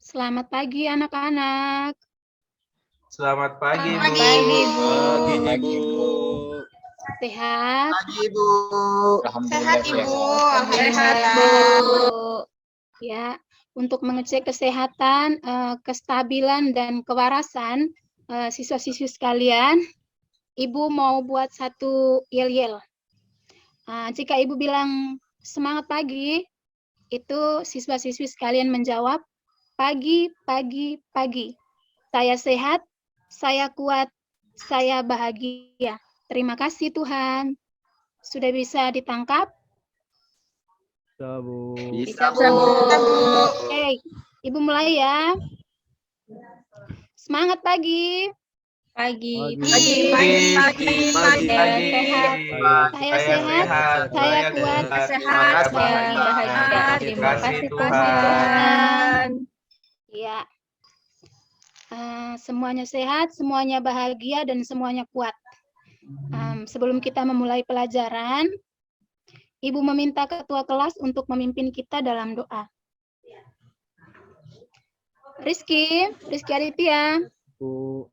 Selamat pagi anak-anak. Selamat pagi, Selamat Bu. pagi, Bu. Pagi, Bu. Sehat? Pagi, Ibu. Alhamdulillah Sehat, Ibu. Sehat, Bu. Alhamdulillah. Ya, untuk mengecek kesehatan, kestabilan, dan kewarasan siswa-siswi sekalian, Ibu mau buat satu yel-yel. Jika Ibu bilang semangat pagi, itu siswa-siswi sekalian menjawab, pagi, pagi, pagi. Saya sehat, saya kuat, saya bahagia. Terima kasih Tuhan. Sudah bisa ditangkap? Bisa, Bu. Bisa, Bu. Oke, Ibu mulai ya. Semangat pagi. Pagi. Pagi. Sehat. Saya sehat, saya kuat, Sehat, saya bahagia. Terima kasih Tuhan. Ya. Semuanya sehat, semuanya bahagia, dan semuanya kuat. Sebelum kita memulai pelajaran, Ibu meminta ketua kelas untuk memimpin kita dalam doa. Rizky Aditya. Bu.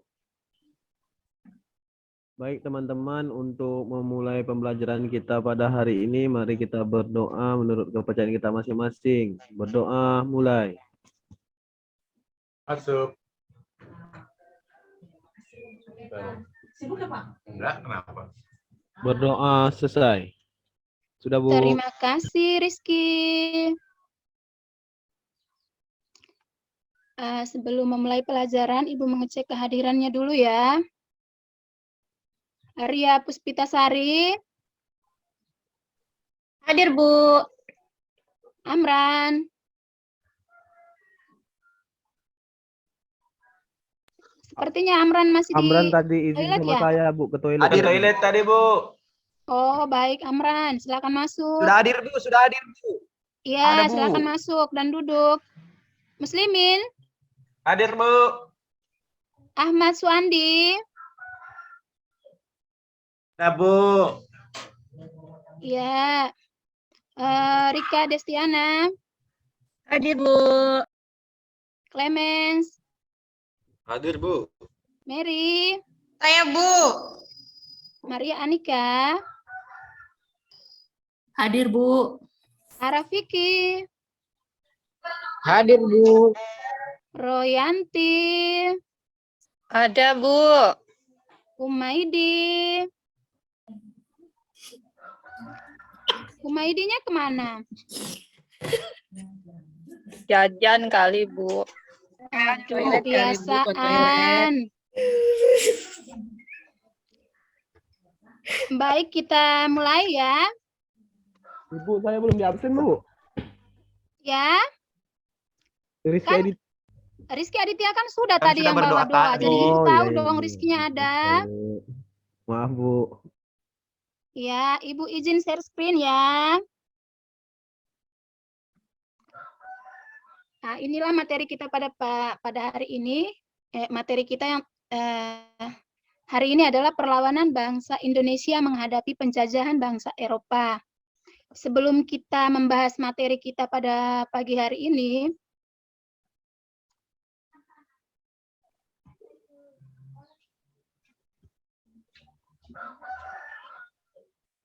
Baik teman-teman, untuk memulai pembelajaran kita pada hari ini, mari kita berdoa menurut kepercayaan kita masing-masing. Berdoa mulai. Masuk. Enggak, kenapa? Berdoa selesai. Sudah, Bu. Terima kasih Rizky. Sebelum memulai pelajaran, Ibu mengecek kehadirannya dulu ya. Arya Puspitasari. Hadir, Bu. Amran. Sepertinya Amran masih Amran di tadi izin toilet sama ya? saya, Bu, ke toilet. Di toilet tadi, Bu. Oh, baik Amran. Silakan masuk. Sudah hadir, Bu. Sudah hadir, Bu. Iya, Ada, Bu. silakan masuk dan duduk. Muslimin, Hadir, Bu. Ahmad Suandi. Nah, Bu. Iya. Rika Destiana. Hadir, Bu. Clemens. Hadir, Bu. Mary. Saya, Bu. Maria Anika. Hadir, Bu. Arafiki. Hadir, Bu. Royanti. Ada, Bu. Umaidi. Umaidinya kemana? Jajan kali, Bu. Aduh, kebiasaan. Baik, kita mulai ya. Ibu, saya belum di absen, Bu. Ya, Rizky Kan- edit. Rizky Aditya kan sudah Kan tadi sudah yang bawa berdoa doa. tadi. Jadi Oh, tahu iya, dong iya. Rizky-nya ada. Maaf, Bu. Ya, Ibu izin share screen ya. Nah, inilah materi kita pada hari ini. Materi kita yang hari ini adalah perlawanan bangsa Indonesia menghadapi penjajahan bangsa Eropa. Sebelum kita membahas materi kita pada pagi hari ini,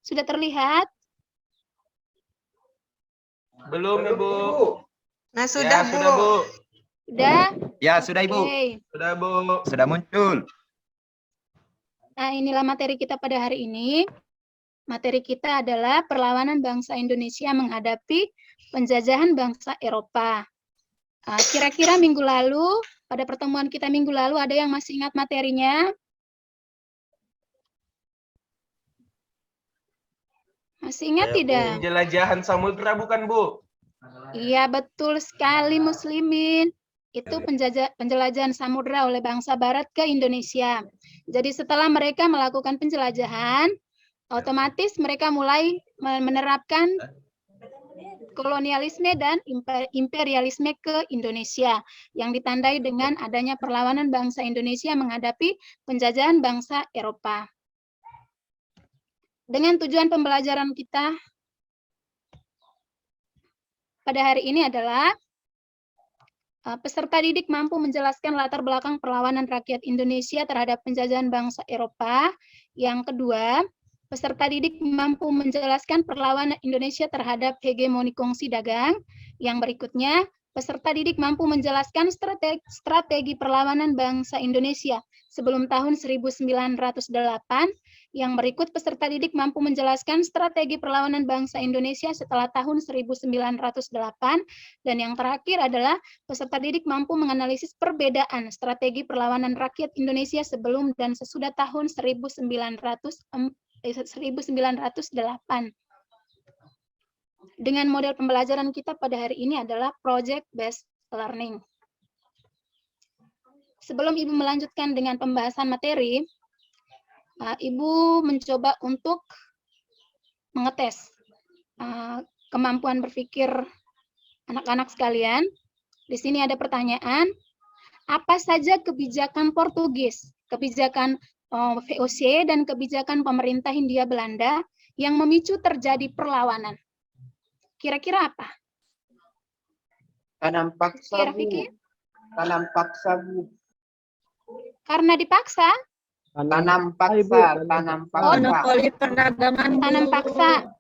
sudah terlihat? Belum, Ibu. Nah, Sudah, Bu. Sudah? Ya, sudah, Ibu. Oke. Sudah, Bu. Sudah muncul. Nah, inilah materi kita pada hari ini. Materi kita adalah perlawanan bangsa Indonesia menghadapi penjajahan bangsa Eropa. Kira-kira minggu lalu, pada pertemuan kita minggu lalu, ada yang masih ingat materinya? Masih ingat tidak? Penjelajahan samudra bukan, Bu? Iya, betul sekali Muslimin. Itu penjelajahan samudra oleh bangsa Barat ke Indonesia. Jadi setelah mereka melakukan penjelajahan, otomatis mereka mulai menerapkan kolonialisme dan imperialisme ke Indonesia yang ditandai dengan adanya perlawanan bangsa Indonesia menghadapi penjajahan bangsa Eropa. Dengan tujuan pembelajaran kita pada hari ini adalah Peserta didik mampu menjelaskan latar belakang perlawanan rakyat Indonesia terhadap penjajahan bangsa Eropa. Yang kedua, peserta didik mampu menjelaskan perlawanan Indonesia terhadap hegemoni kongsi dagang. Yang berikutnya, peserta didik mampu menjelaskan strategi perlawanan bangsa Indonesia sebelum tahun 1908. Yang berikut, peserta didik mampu menjelaskan strategi perlawanan bangsa Indonesia setelah tahun 1908. Dan yang terakhir adalah peserta didik mampu menganalisis perbedaan strategi perlawanan rakyat Indonesia sebelum dan sesudah tahun 1908. Dengan model pembelajaran kita pada hari ini adalah project based learning. Sebelum Ibu melanjutkan dengan pembahasan materi, Ibu mencoba untuk mengetes kemampuan berpikir anak-anak sekalian. Di sini ada pertanyaan, apa saja kebijakan Portugis, kebijakan VOC, dan kebijakan pemerintah Hindia Belanda yang memicu terjadi perlawanan? Kira-kira apa? Tanam paksa, Kira Bu. pikir? Tanam paksa, Bu. Karena dipaksa? Tanam Ibu, paksa, tanam paksa. Monopoli perdagangan. Tanam paksa.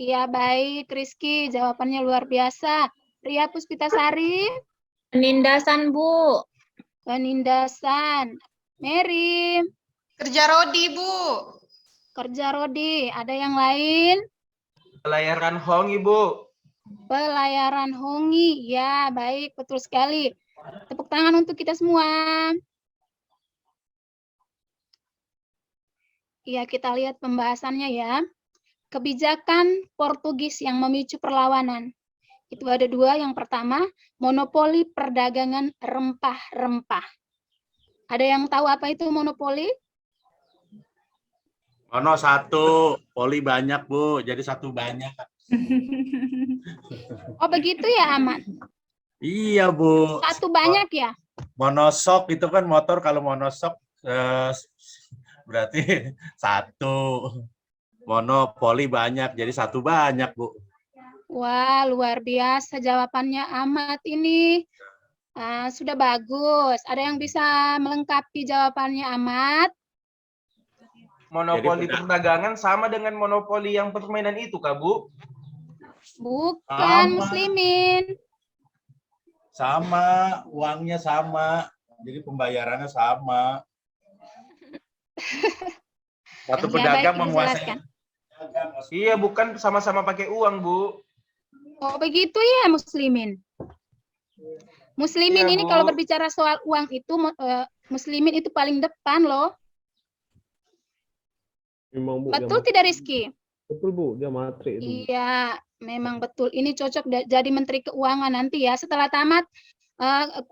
Iya, baik, Rizky. Jawabannya luar biasa. Ria Puspitasari? Penindasan, Bu. Penindasan. Mary? Kerja rodi, Bu. Kerja Rodi. Ada yang lain? Pelayaran Hong, Ibu. Pelayaran Hongi. Ya, baik. Betul sekali. Tepuk tangan untuk kita semua. Ya, kita lihat pembahasannya ya. Kebijakan Portugis yang memicu perlawanan. Itu ada dua. Yang pertama, monopoli perdagangan rempah-rempah. Ada yang tahu apa itu monopoli? Mono satu, poli banyak, Bu. Jadi satu banyak. Oh, begitu ya, Ahmad? Iya, Bu. Satu banyak ya? Monosok itu kan motor, kalau monosok berarti satu. Monopoli banyak, jadi satu banyak, Bu. Wah, luar biasa jawabannya Ahmad ini. Sudah bagus. Ada yang bisa melengkapi jawabannya Ahmad? Monopoli Jadi, perdagangan sama dengan monopoli yang permainan itu, Kak, Bu? Bukan, Sama. Muslimin. Sama, uangnya sama. Jadi pembayarannya sama. Satu Ya, pedagang baik, menguasai. dijelaskan. Iya, bukan sama-sama pakai uang, Bu. Oh, begitu ya, Muslimin. Muslimin Iya, ini Bu. kalau berbicara soal uang itu, Muslimin itu paling depan loh. Memang, Bu, dia Betul matri. tidak, Rizky? Betul, Bu, dia matri itu. Bu. Iya, memang betul. Ini cocok jadi Menteri Keuangan nanti ya. Setelah tamat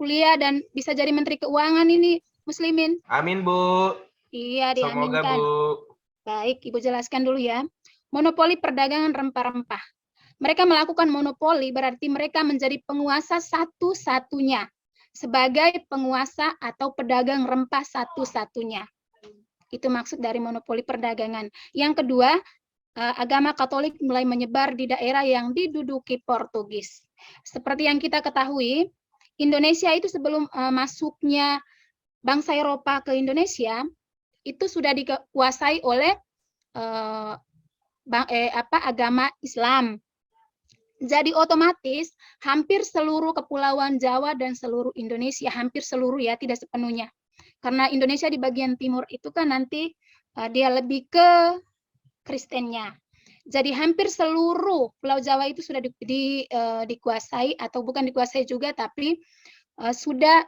kuliah dan bisa jadi Menteri Keuangan ini, Muslimin. Amin, Bu. Iya, Semoga, diaminkan. Bu. Baik, Ibu jelaskan dulu ya. Monopoli perdagangan rempah-rempah. Mereka melakukan monopoli berarti mereka menjadi penguasa satu-satunya. Sebagai penguasa atau pedagang rempah satu-satunya. Itu maksud dari monopoli perdagangan. Yang kedua, agama Katolik mulai menyebar di daerah yang diduduki Portugis. Seperti yang kita ketahui, Indonesia itu sebelum masuknya bangsa Eropa ke Indonesia, itu sudah dikuasai oleh agama Islam. Jadi otomatis hampir seluruh kepulauan Jawa dan seluruh Indonesia, hampir seluruh ya, tidak sepenuhnya. Karena Indonesia di bagian timur itu kan nanti dia lebih ke Kristennya. Jadi hampir seluruh Pulau Jawa itu sudah dikuasai, atau bukan dikuasai juga, tapi sudah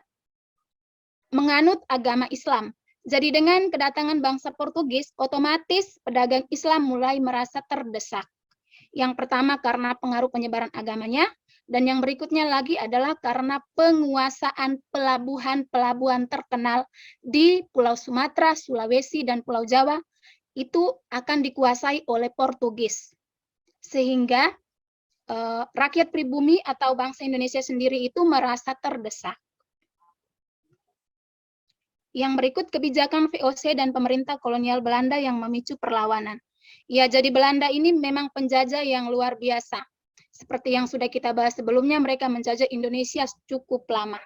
menganut agama Islam. Jadi dengan kedatangan bangsa Portugis, otomatis pedagang Islam mulai merasa terdesak. Yang pertama karena pengaruh penyebaran agamanya, dan yang berikutnya lagi adalah karena penguasaan pelabuhan-pelabuhan terkenal di Pulau Sumatera, Sulawesi, dan Pulau Jawa, itu akan dikuasai oleh Portugis. Sehingga rakyat pribumi atau bangsa Indonesia sendiri itu merasa terdesak. Yang berikut kebijakan VOC dan pemerintah kolonial Belanda yang memicu perlawanan. Ya, jadi Belanda ini memang penjajah yang luar biasa. Seperti yang sudah kita bahas sebelumnya, mereka menjajah Indonesia cukup lama.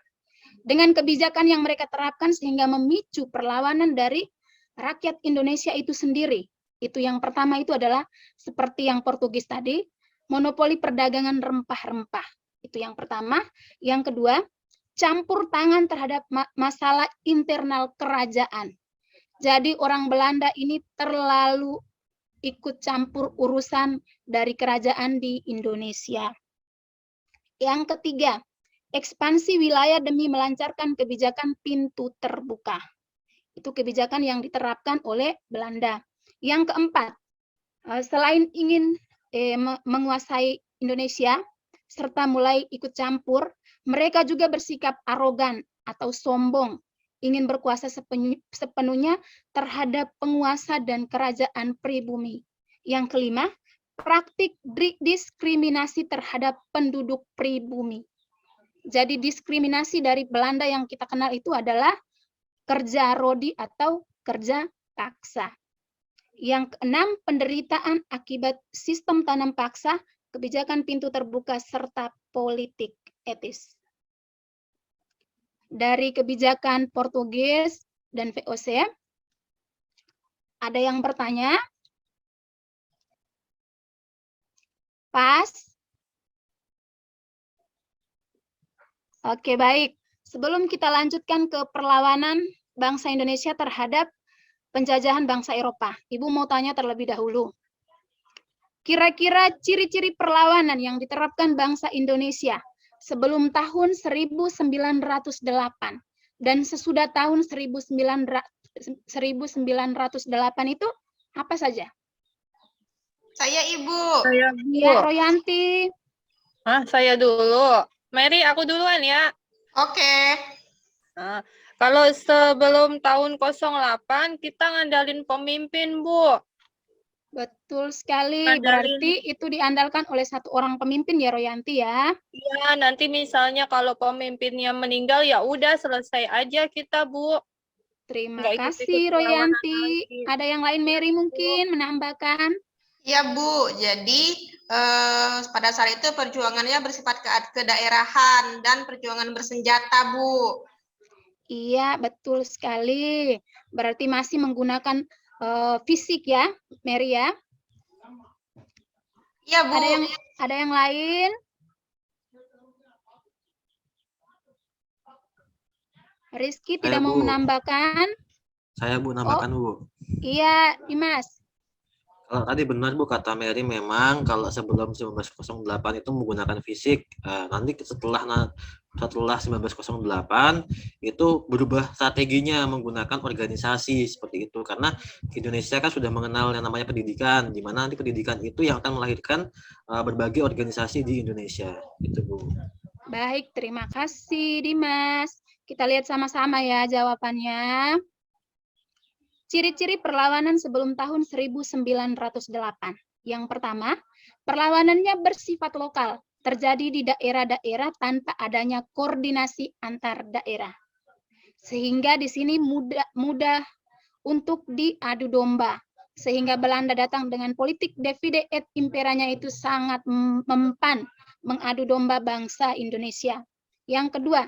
dengan kebijakan yang mereka terapkan sehingga memicu perlawanan dari rakyat Indonesia itu sendiri. Itu yang pertama itu adalah seperti yang Portugis tadi, monopoli perdagangan rempah-rempah. Itu yang pertama. Yang kedua, campur tangan terhadap masalah internal kerajaan. Jadi orang Belanda ini terlalu ikut campur urusan dari kerajaan di Indonesia. Yang ketiga, ekspansi wilayah demi melancarkan kebijakan pintu terbuka. Itu kebijakan yang diterapkan oleh Belanda. Yang keempat, selain ingin menguasai Indonesia, serta mulai ikut campur, mereka juga bersikap arogan atau sombong, ingin berkuasa sepenuhnya terhadap penguasa dan kerajaan pribumi. Yang kelima, praktik diskriminasi terhadap penduduk pribumi. Jadi diskriminasi dari Belanda yang kita kenal itu adalah kerja rodi atau kerja paksa. Yang keenam, penderitaan akibat sistem tanam paksa, kebijakan pintu terbuka, serta politik etis. Dari kebijakan Portugis dan VOC, ada yang bertanya? Pas? Oke, baik. Sebelum kita lanjutkan ke perlawanan bangsa Indonesia terhadap penjajahan bangsa Eropa, Ibu mau tanya terlebih dahulu. Kira-kira ciri-ciri perlawanan yang diterapkan bangsa Indonesia sebelum tahun 1908 dan sesudah tahun 1908 itu apa saja? Saya Ibu. Saya Bu. Ya, Royanti. Saya dulu. Mary, aku duluan ya. Oke. Kalau sebelum tahun 08 kita ngandalin pemimpin, Bu. Betul sekali. Ngandalin. Berarti itu diandalkan oleh satu orang pemimpin ya, Royanti ya. Ya, nanti misalnya kalau pemimpinnya meninggal ya udah selesai aja kita, Bu. Terima Nggak kasih, ikut-ikut perlawanan Royanti. lagi. Ada yang lain, Mary mungkin menambahkan? Ya Bu, jadi pada saat itu perjuangannya bersifat kedaerahan dan perjuangan bersenjata Bu. Iya, betul sekali. Berarti masih menggunakan fisik ya, Mary ya. Iya Bu. Ada yang lain? Rizky tidak mau Bu. menambahkan? Saya Bu nambahkan Bu. Iya, Dimas. Kalau tadi benar Bu kata Mary, memang kalau sebelum 1908 itu menggunakan fisik. Nanti setelah 1908 itu berubah strateginya menggunakan organisasi seperti itu, karena Indonesia kan sudah mengenal yang namanya pendidikan, di mana nanti pendidikan itu yang akan melahirkan berbagai organisasi di Indonesia. Itu Bu. Baik, terima kasih Dimas. Kita lihat sama-sama ya jawabannya. Ciri-ciri perlawanan sebelum tahun 1908. Yang pertama, perlawanannya bersifat lokal, terjadi di daerah-daerah tanpa adanya koordinasi antar daerah. Sehingga di sini mudah untuk diadu domba. Sehingga Belanda datang dengan politik divide et imperanya itu sangat mempan mengadu domba bangsa Indonesia. Yang kedua,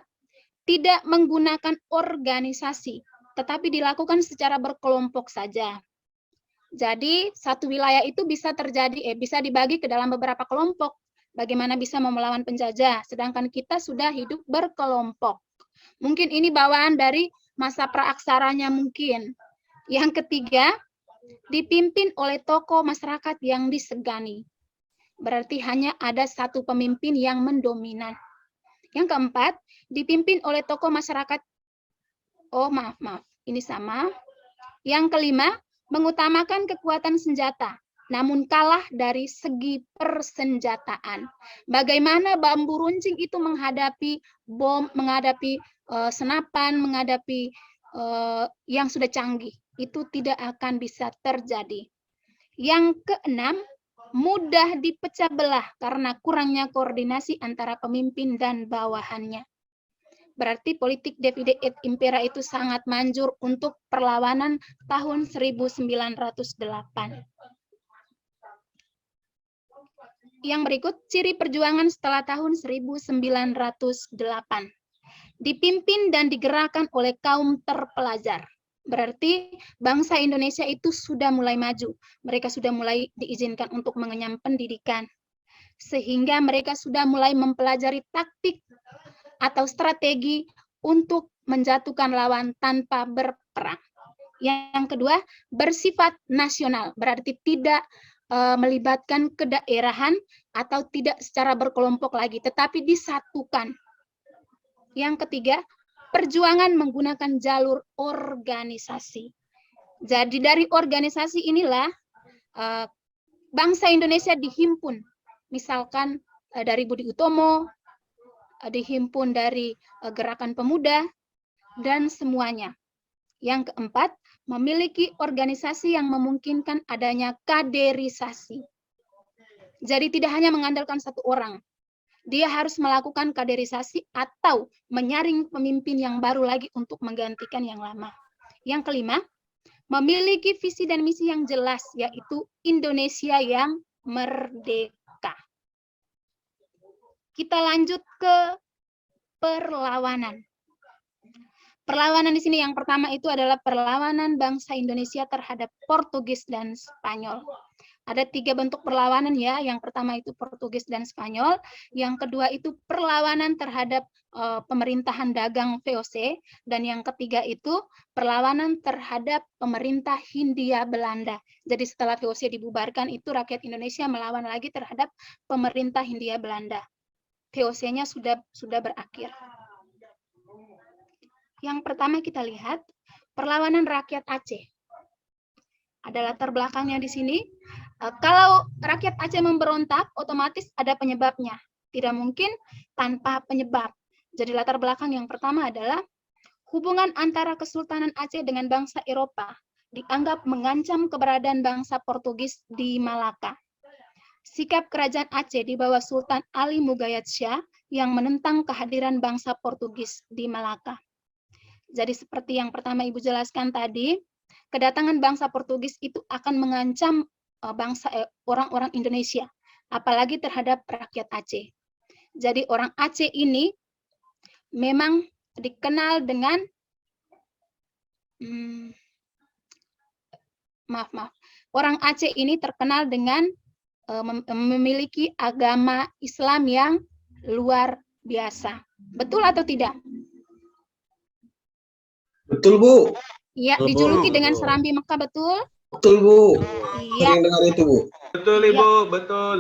tidak menggunakan organisasi, tetapi dilakukan secara berkelompok saja. Jadi satu wilayah itu bisa bisa dibagi ke dalam beberapa kelompok. Bagaimana bisa melawan penjajah, sedangkan kita sudah hidup berkelompok. Mungkin ini bawaan dari masa praaksaranya mungkin. Yang ketiga, dipimpin oleh tokoh masyarakat yang disegani. Berarti hanya ada satu pemimpin yang mendominan. Yang keempat, dipimpin oleh tokoh masyarakat. Oh, maaf. Ini sama. Yang kelima, mengutamakan kekuatan senjata, namun kalah dari segi persenjataan. Bagaimana bambu runcing itu menghadapi bom, menghadapi senapan, menghadapi yang sudah canggih. Itu tidak akan bisa terjadi. Yang keenam, mudah dipecah belah karena kurangnya koordinasi antara pemimpin dan bawahannya. Berarti politik divide et impera itu sangat manjur untuk perlawanan tahun 1908. Yang berikut, ciri perjuangan setelah tahun 1908. dipimpin dan digerakkan oleh kaum terpelajar. Berarti bangsa Indonesia itu sudah mulai maju. Mereka sudah mulai diizinkan untuk mengenyam pendidikan. Sehingga mereka sudah mulai mempelajari taktik atau strategi untuk menjatuhkan lawan tanpa berperang. Yang kedua, bersifat nasional, berarti tidak melibatkan kedaerahan atau tidak secara berkelompok lagi, tetapi disatukan. Yang ketiga, perjuangan menggunakan jalur organisasi. Jadi dari organisasi inilah bangsa Indonesia dihimpun. Misalkan dari Budi Utomo, dihimpun dari Gerakan Pemuda, dan semuanya. Yang keempat, memiliki organisasi yang memungkinkan adanya kaderisasi. Jadi tidak hanya mengandalkan satu orang, dia harus melakukan kaderisasi atau menyaring pemimpin yang baru lagi untuk menggantikan yang lama. Yang kelima, memiliki visi dan misi yang jelas, yaitu Indonesia yang merdeka. Kita lanjut ke perlawanan. Perlawanan di sini yang pertama itu adalah perlawanan bangsa Indonesia terhadap Portugis dan Spanyol. Ada 3 bentuk perlawanan ya. Yang pertama itu Portugis dan Spanyol. Yang kedua itu perlawanan terhadap pemerintahan dagang VOC. Dan yang ketiga itu perlawanan terhadap pemerintah Hindia Belanda. Jadi setelah VOC dibubarkan itu rakyat Indonesia melawan lagi terhadap pemerintah Hindia Belanda. VOC-nya sudah berakhir. Yang pertama kita lihat perlawanan rakyat Aceh. Ada latar belakangnya di sini. Kalau rakyat Aceh memberontak, otomatis ada penyebabnya. Tidak mungkin tanpa penyebab. Jadi latar belakang yang pertama adalah hubungan antara Kesultanan Aceh dengan bangsa Eropa dianggap mengancam keberadaan bangsa Portugis di Malaka. Sikap kerajaan Aceh di bawah Sultan Ali Mugayat Shah yang menentang kehadiran bangsa Portugis di Malaka. Jadi seperti yang pertama Ibu jelaskan tadi, kedatangan bangsa Portugis itu akan mengancam orang-orang Indonesia, apalagi terhadap rakyat Aceh. Jadi orang Aceh ini memang dikenal dengan orang Aceh ini terkenal dengan memiliki agama Islam yang luar biasa. Betul atau tidak? Betul, Bu. Iya, Betul, dijuluki Bu. dengan Serambi Mekah, betul? Betul, Bu. Iya. Sering dengar itu, Bu. Betul, Ibu, betul.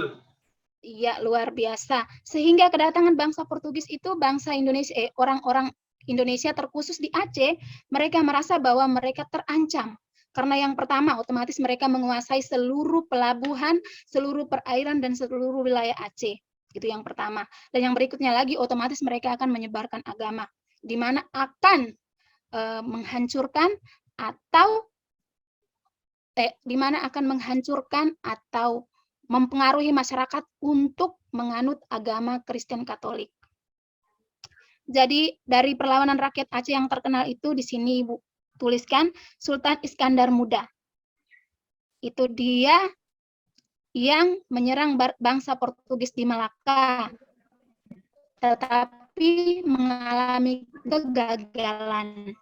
Iya, luar biasa. Sehingga kedatangan bangsa Portugis itu bangsa Indonesia, orang-orang Indonesia terkhusus di Aceh, mereka merasa bahwa mereka terancam. Karena yang pertama, otomatis mereka menguasai seluruh pelabuhan, seluruh perairan, dan seluruh wilayah Aceh. Itu yang pertama. Dan yang berikutnya lagi, otomatis mereka akan menyebarkan agama. Di mana akan menghancurkan atau mempengaruhi masyarakat untuk menganut agama Kristen Katolik. Jadi dari perlawanan rakyat Aceh yang terkenal itu di sini Ibu tuliskan Sultan Iskandar Muda. Itu dia yang menyerang bangsa Portugis di Malaka, tetapi mengalami kegagalan.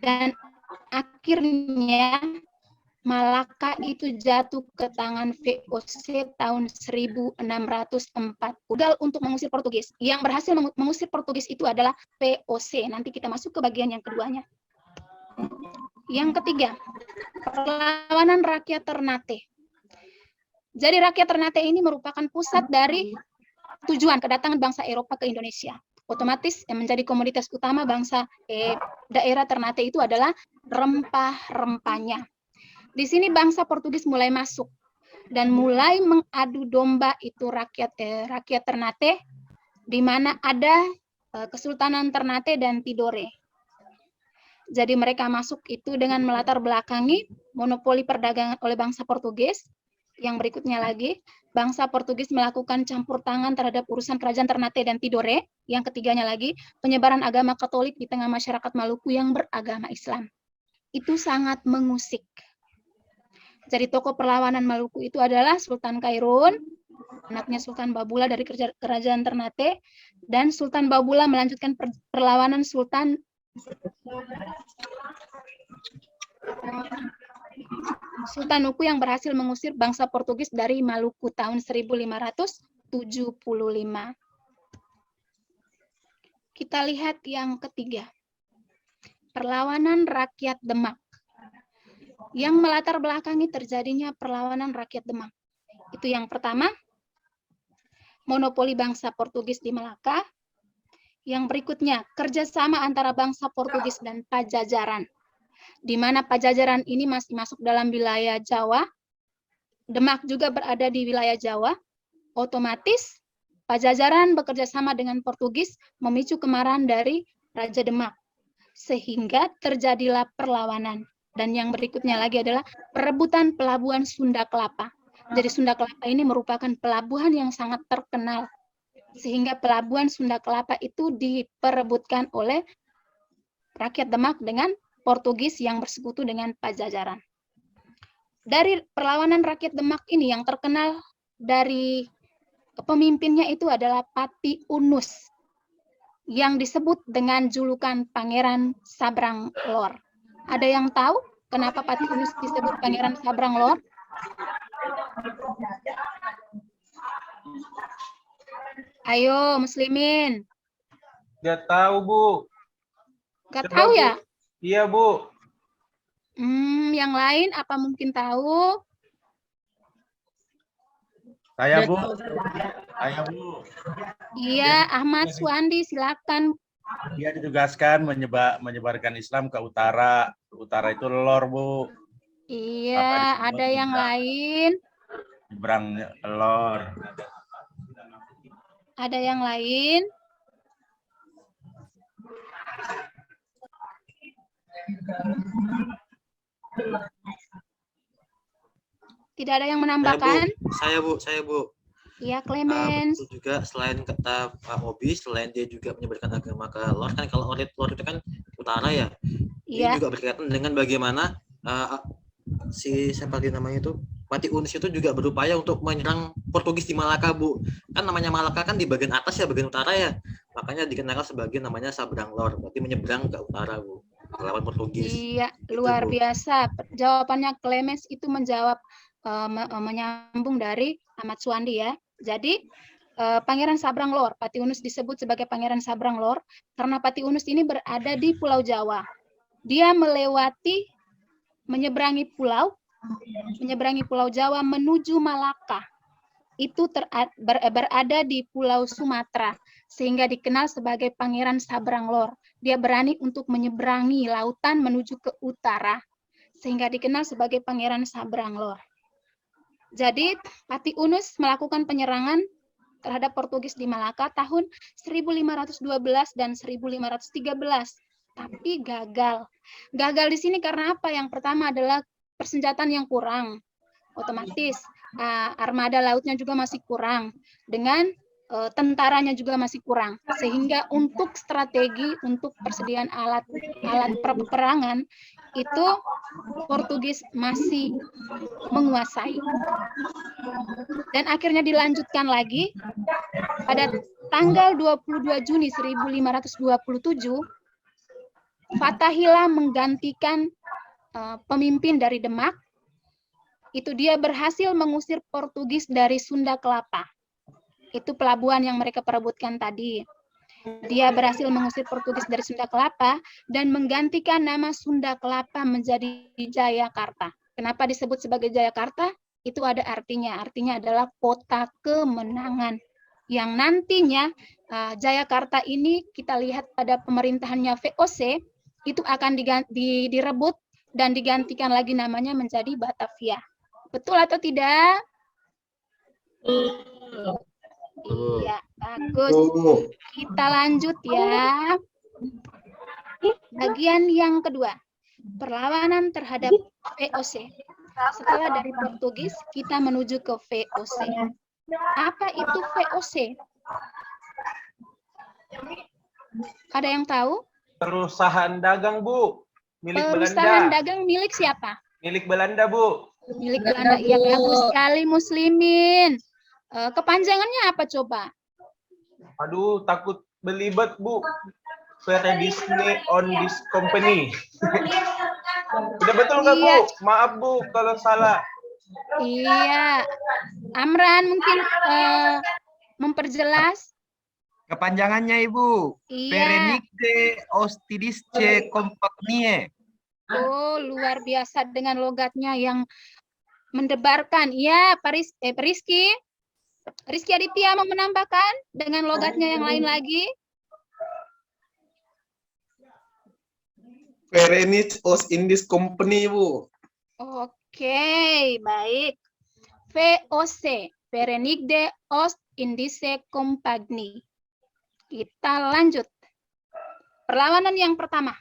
Dan akhirnya Malaka itu jatuh ke tangan VOC tahun 1604. Gagal untuk mengusir Portugis. Yang berhasil mengusir Portugis itu adalah VOC. Nanti kita masuk ke bagian yang keduanya. Yang ketiga, perlawanan rakyat Ternate. Jadi rakyat Ternate ini merupakan pusat dari tujuan kedatangan bangsa Eropa ke Indonesia. Otomatis yang menjadi komoditas utama bangsa daerah Ternate itu adalah rempah-rempahnya. Di sini bangsa Portugis mulai masuk dan mulai mengadu domba itu rakyat Ternate, di mana ada Kesultanan Ternate dan Tidore. Jadi mereka masuk itu dengan melatar belakangi monopoli perdagangan oleh bangsa Portugis. Yang berikutnya lagi, bangsa Portugis melakukan campur tangan terhadap urusan kerajaan Ternate dan Tidore. Yang ketiganya lagi, penyebaran agama Katolik di tengah masyarakat Maluku yang beragama Islam. Itu sangat mengusik. Jadi tokoh perlawanan Maluku itu adalah Sultan Khairun, anaknya Sultan Babula dari kerajaan Ternate, dan Sultan Babula melanjutkan perlawanan Sultan Nuku yang berhasil mengusir bangsa Portugis dari Maluku tahun 1575. Kita lihat yang ketiga, perlawanan rakyat Demak. Yang melatar belakangi terjadinya perlawanan rakyat Demak. Itu yang pertama, monopoli bangsa Portugis di Malaka. Yang berikutnya, kerjasama antara bangsa Portugis dan Pajajaran, di mana Pajajaran ini masih masuk dalam wilayah Jawa. Demak juga berada di wilayah Jawa. Otomatis, Pajajaran bekerja sama dengan Portugis memicu kemarahan dari Raja Demak, sehingga terjadilah perlawanan. Dan yang berikutnya lagi adalah perebutan pelabuhan Sunda Kelapa. Jadi Sunda Kelapa ini merupakan pelabuhan yang sangat terkenal, sehingga pelabuhan Sunda Kelapa itu diperebutkan oleh rakyat Demak dengan Portugis yang bersekutu dengan Pajajaran. Dari perlawanan rakyat Demak ini yang terkenal dari pemimpinnya itu adalah Pati Unus, yang disebut dengan julukan Pangeran Sabrang Lor. Ada yang tahu kenapa Pati Unus disebut Pangeran Sabrang Lor? Ayo, muslimin. Nggak tahu, Bu. Gak Coba, tahu Bu. ya? Iya, Bu. Yang lain apa mungkin tahu? Saya, Bu. Saya, Bu. Iya, Ahmad Suandi, silakan. Dia ditugaskan menyebarkan Islam ke utara. Utara itu Lor, Bu. Iya, Apa disebut ada yang juga? lain? Nyebrang Lor. Ada yang lain? Tidak ada yang menambahkan? Saya Bu. Iya, Clemens. Betul juga, selain kata Obi, selain dia juga menyebarkan agama ke Lor, kan kalau Lor itu kan utara ya. Iya. Ini juga berkaitan dengan bagaimana siapa dia namanya itu, Pati Unus itu juga berupaya untuk menyerang Portugis di Malaka, Bu. Kan namanya Malaka kan di bagian atas ya, bagian utara ya. Makanya dikenal sebagai namanya Sabrang Lor, berarti menyeberang ke utara, Bu. Melawan Portugis. Iya, Gitu, luar Bu. biasa. Jawabannya Clemens itu menjawab menyambung dari Ahmad Suandi ya. Jadi Pangeran Sabrang Lor, Pati Unus disebut sebagai Pangeran Sabrang Lor karena Pati Unus ini berada di Pulau Jawa. Dia menyeberangi Pulau Jawa menuju Malaka. Itu berada di Pulau Sumatera, sehingga dikenal sebagai Pangeran Sabrang Lor. Dia berani untuk menyeberangi lautan menuju ke utara, sehingga dikenal sebagai Pangeran Sabrang Lor. Jadi, Pati Unus melakukan penyerangan terhadap Portugis di Malaka tahun 1512 dan 1513, tapi gagal. Gagal di sini karena apa? Yang pertama adalah persenjataan yang kurang. Otomatis armada lautnya juga masih kurang, dengan tentaranya juga masih kurang, sehingga untuk strategi untuk persediaan alat peperangan itu Portugis masih menguasai. Dan akhirnya dilanjutkan lagi pada tanggal 22 Juni 1527, Fatahillah menggantikan pemimpin dari Demak. Itu dia berhasil mengusir Portugis dari Sunda Kelapa. Itu pelabuhan yang mereka perebutkan tadi. Dia berhasil mengusir Portugis dari Sunda Kelapa dan menggantikan nama Sunda Kelapa menjadi Jayakarta. Kenapa disebut sebagai Jayakarta? Itu ada artinya. Artinya adalah kota kemenangan. Yang nantinya Jayakarta ini kita lihat pada pemerintahannya VOC, itu akan direbut dan digantikan lagi namanya menjadi Batavia. Betul atau tidak? Iya, bagus. Kita lanjut ya. Bagian yang kedua, perlawanan terhadap VOC. Setelah dari Portugis, kita menuju ke VOC. Apa itu VOC? Ada yang tahu? Perusahaan dagang, Bu. Milik Perusahaan Belanda. dagang milik siapa? Milik Belanda, Bu. Milik Belanda. Iya, bagus sekali muslimin. Kepanjangannya apa coba? Aduh, takut belibet, Bu. Very Disney on this company. Udah betul nggak, Bu? Iya. Maaf, Bu, kalau salah. Iya. Amran mungkin memperjelas. Kepanjangannya Ibu. Iya. Perenigde Ostidisce Compagnie. Oh, luar biasa dengan logatnya yang mendebarkan. Iya, Rizky. Rizky Aditya mau menambahkan dengan logatnya yang lain lagi. Verenigde Ostindische Company, Bu. Oke, baik. VOC, Verenigde Ostindische Compagnie. Kita lanjut. Perlawanan yang pertama,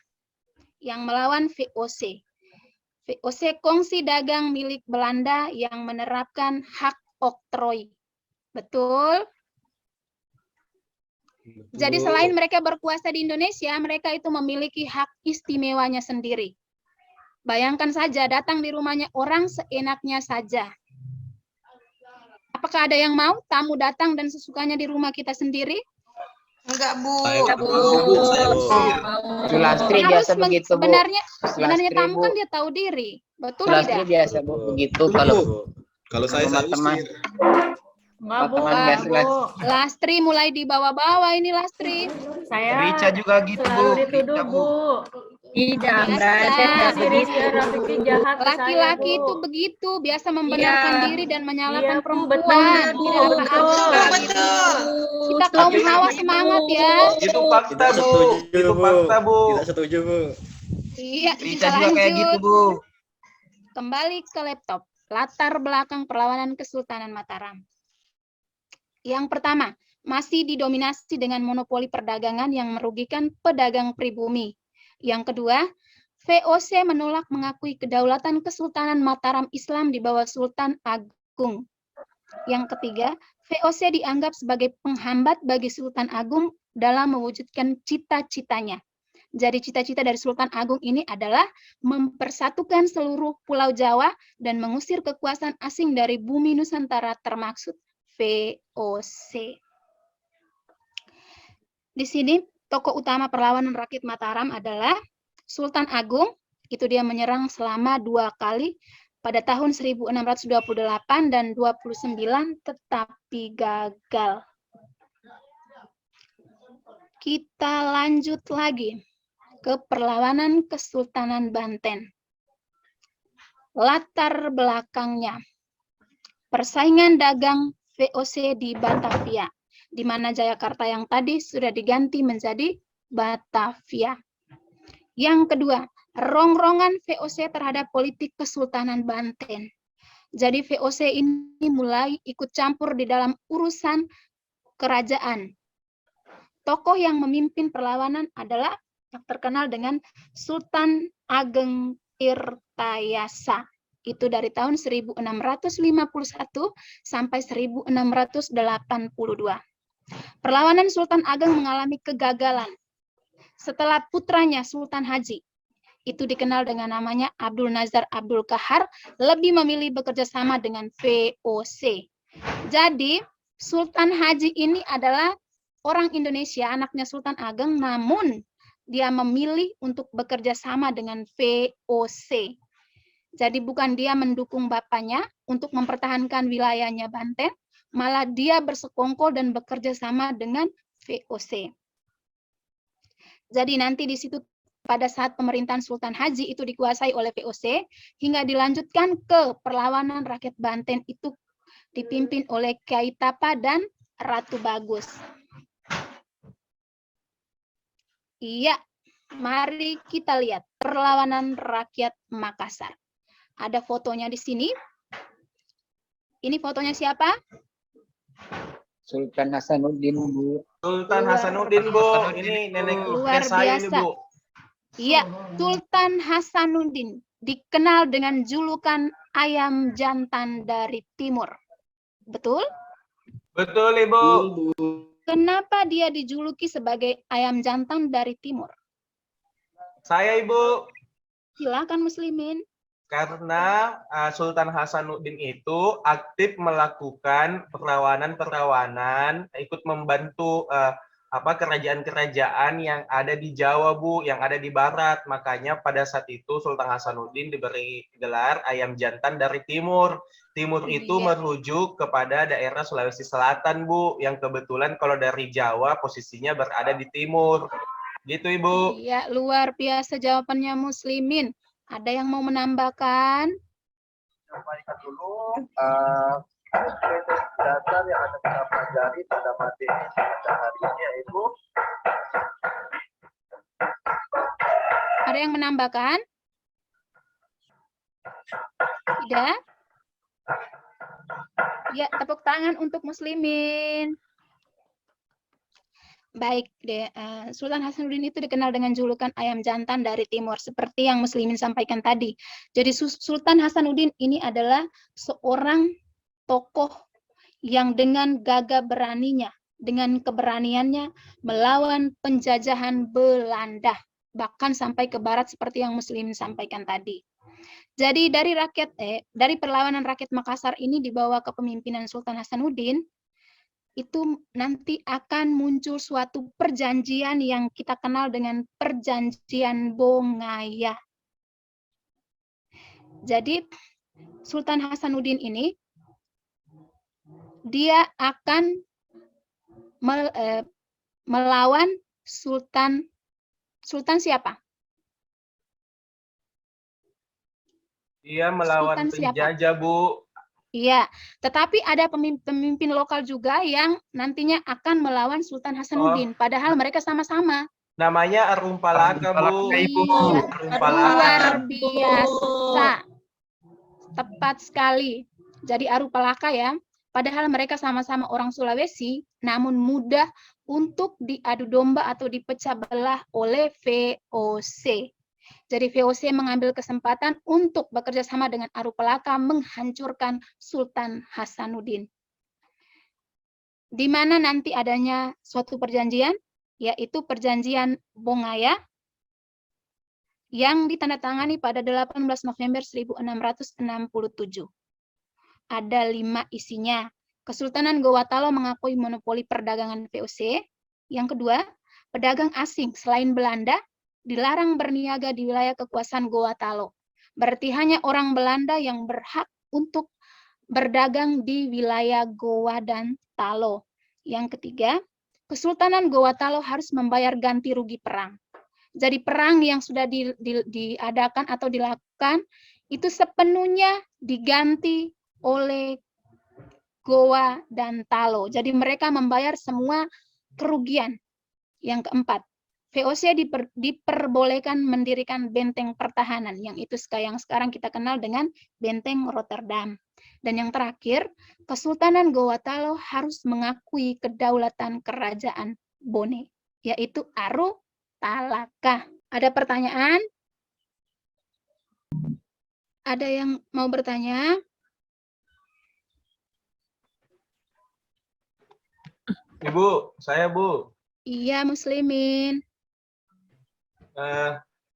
yang melawan VOC. VOC kongsi dagang milik Belanda yang menerapkan hak oktroy. Betul? Jadi selain mereka berkuasa di Indonesia, mereka itu memiliki hak istimewanya sendiri. Bayangkan saja datang di rumahnya orang seenaknya saja. Apakah ada yang mau tamu datang dan sesukanya di rumah kita sendiri? Enggak, Bu. Sulastri biasa begitu, Bu. Sebenarnya Sulastri, tamu Bu. kan dia tahu diri. Betul Sulastri tidak? biasa, Bu. Begitu kalau saya teman-teman. usir. Enggak, Bu. Teman Wah, biasa. Lastri mulai dibawa-bawa ini Lastri. Saya Rica juga gitu, Bu. selalu dituduh, Rica, Bu. Tidak, Biasa. berarti Rafiki jahat ke saya, Laki-laki Bu. itu begitu, biasa membenarkan Iya. diri dan menyalahkan Iya, Bu, perempuan. betul, Bu, Tidak apa-apa. Betul. Kita kaum Hawa semangat ya. Itu fakta, Tidak Bu. setuju, Itu Bu. fakta, Bu. Tidak setuju, Bu. Iya, Rica kita juga kayak gitu, lanjut. Bu. Kembali ke laptop. Latar belakang perlawanan Kesultanan Mataram. Yang pertama, masih didominasi dengan monopoli perdagangan yang merugikan pedagang pribumi. Yang kedua, VOC menolak mengakui kedaulatan Kesultanan Mataram Islam di bawah Sultan Agung. Yang ketiga, VOC dianggap sebagai penghambat bagi Sultan Agung dalam mewujudkan cita-citanya. Jadi cita-cita dari Sultan Agung ini adalah mempersatukan seluruh Pulau Jawa dan mengusir kekuasaan asing dari bumi Nusantara termaksud VOC. Di sini tokoh utama perlawanan rakyat Mataram adalah Sultan Agung. Itu dia menyerang selama 2 kali pada tahun 1628 dan 29 tetapi gagal. Kita lanjut lagi ke perlawanan Kesultanan Banten. Latar belakangnya, persaingan dagang VOC di Batavia, di mana Jayakarta yang tadi sudah diganti menjadi Batavia. Yang kedua, rongrongan VOC terhadap politik Kesultanan Banten. Jadi VOC ini mulai ikut campur di dalam urusan kerajaan. Tokoh yang memimpin perlawanan adalah yang terkenal dengan Sultan Ageng Tirtayasa. Itu dari tahun 1651 sampai 1682. Perlawanan Sultan Ageng mengalami kegagalan setelah putranya Sultan Haji, itu dikenal dengan namanya Abdul Nazar Abdul Kahar, lebih memilih bekerja sama dengan VOC. Jadi Sultan Haji ini adalah orang Indonesia, anaknya Sultan Ageng, namun dia memilih untuk bekerja sama dengan VOC. Jadi bukan dia mendukung bapaknya untuk mempertahankan wilayahnya Banten, malah dia bersekongkol dan bekerja sama dengan VOC. Jadi nanti di situ pada saat pemerintahan Sultan Haji itu dikuasai oleh VOC, hingga dilanjutkan ke perlawanan rakyat Banten itu dipimpin oleh Kyai Tapa dan Ratu Bagus. Iya, mari kita lihat perlawanan rakyat Makassar. Ada fotonya di sini. Ini fotonya siapa? Sultan Hasanuddin, Bu. Sultan Hasanuddin, Bu. Ini nenek Luar saya ini, biasa. Bu. Iya, Sultan Hasanuddin dikenal dengan julukan ayam jantan dari timur. Betul? Betul, Ibu. Kenapa dia dijuluki sebagai ayam jantan dari timur? Saya, Ibu. Silakan Muslimin. Karena Sultan Hasanuddin itu aktif melakukan perlawanan-perlawanan, ikut membantu kerajaan-kerajaan yang ada di Jawa, Bu, yang ada di barat. Makanya pada saat itu Sultan Hasanuddin diberi gelar ayam jantan dari timur. Timur itu merujuk kepada daerah Sulawesi Selatan, Bu, yang kebetulan kalau dari Jawa posisinya berada di timur. Gitu, Ibu. Iya, luar biasa jawabannya Muslimin. Ada yang mau menambahkan? Sampaikan dulu dasar yang akan kita pelajari pada materi pada hari ini yaitu Ada yang menambahkan? Tidak? Ya, tepuk tangan untuk Muslimin. Baik, Sultan Hasanuddin itu dikenal dengan julukan ayam jantan dari timur, seperti yang Muslimin sampaikan tadi. Jadi Sultan Hasanuddin ini adalah seorang tokoh yang dengan gagah beraninya, dengan keberaniannya melawan penjajahan Belanda, bahkan sampai ke barat seperti yang Muslimin sampaikan tadi. Jadi dari perlawanan rakyat Makassar ini di bawah kepemimpinan Sultan Hasanuddin, itu nanti akan muncul suatu perjanjian yang kita kenal dengan perjanjian Bongaya. Jadi Sultan Hasanuddin ini dia akan melawan Sultan siapa? Dia melawan penjajah, Bu. Iya, tetapi ada pemimpin lokal juga yang nantinya akan melawan Sultan Hasanuddin, padahal mereka sama-sama. Namanya Arumpalaka, Bu. Luar biasa. Tepat sekali. Jadi Arumpalaka ya, padahal mereka sama-sama orang Sulawesi, namun mudah untuk diadu domba atau dipecah belah oleh VOC. Jadi VOC mengambil kesempatan untuk bekerja sama dengan Arumpalaka menghancurkan Sultan Hasanuddin. Di mana nanti adanya suatu perjanjian, yaitu perjanjian Bongaya, yang ditandatangani pada 18 November 1667. Ada 5 isinya. Kesultanan Gowatalo mengakui monopoli perdagangan VOC. Yang kedua, pedagang asing selain Belanda dilarang berniaga di wilayah kekuasaan Gowatalo. Berarti hanya orang Belanda yang berhak untuk berdagang di wilayah Gowa dan Talo. Yang ketiga, Kesultanan Gowatalo harus membayar ganti rugi perang. Jadi perang yang sudah diadakan atau dilakukan itu sepenuhnya diganti oleh Gowa dan Talo. Jadi mereka membayar semua kerugian. Yang keempat, VOC diperbolehkan mendirikan benteng pertahanan, yang itu yang sekarang kita kenal dengan Benteng Rotterdam. Dan yang terakhir, Kesultanan Gowatalo harus mengakui kedaulatan kerajaan Bone, yaitu Arumpalaka. Ada pertanyaan? Ada yang mau bertanya? Ibu, saya Bu. Iya, Muslimin.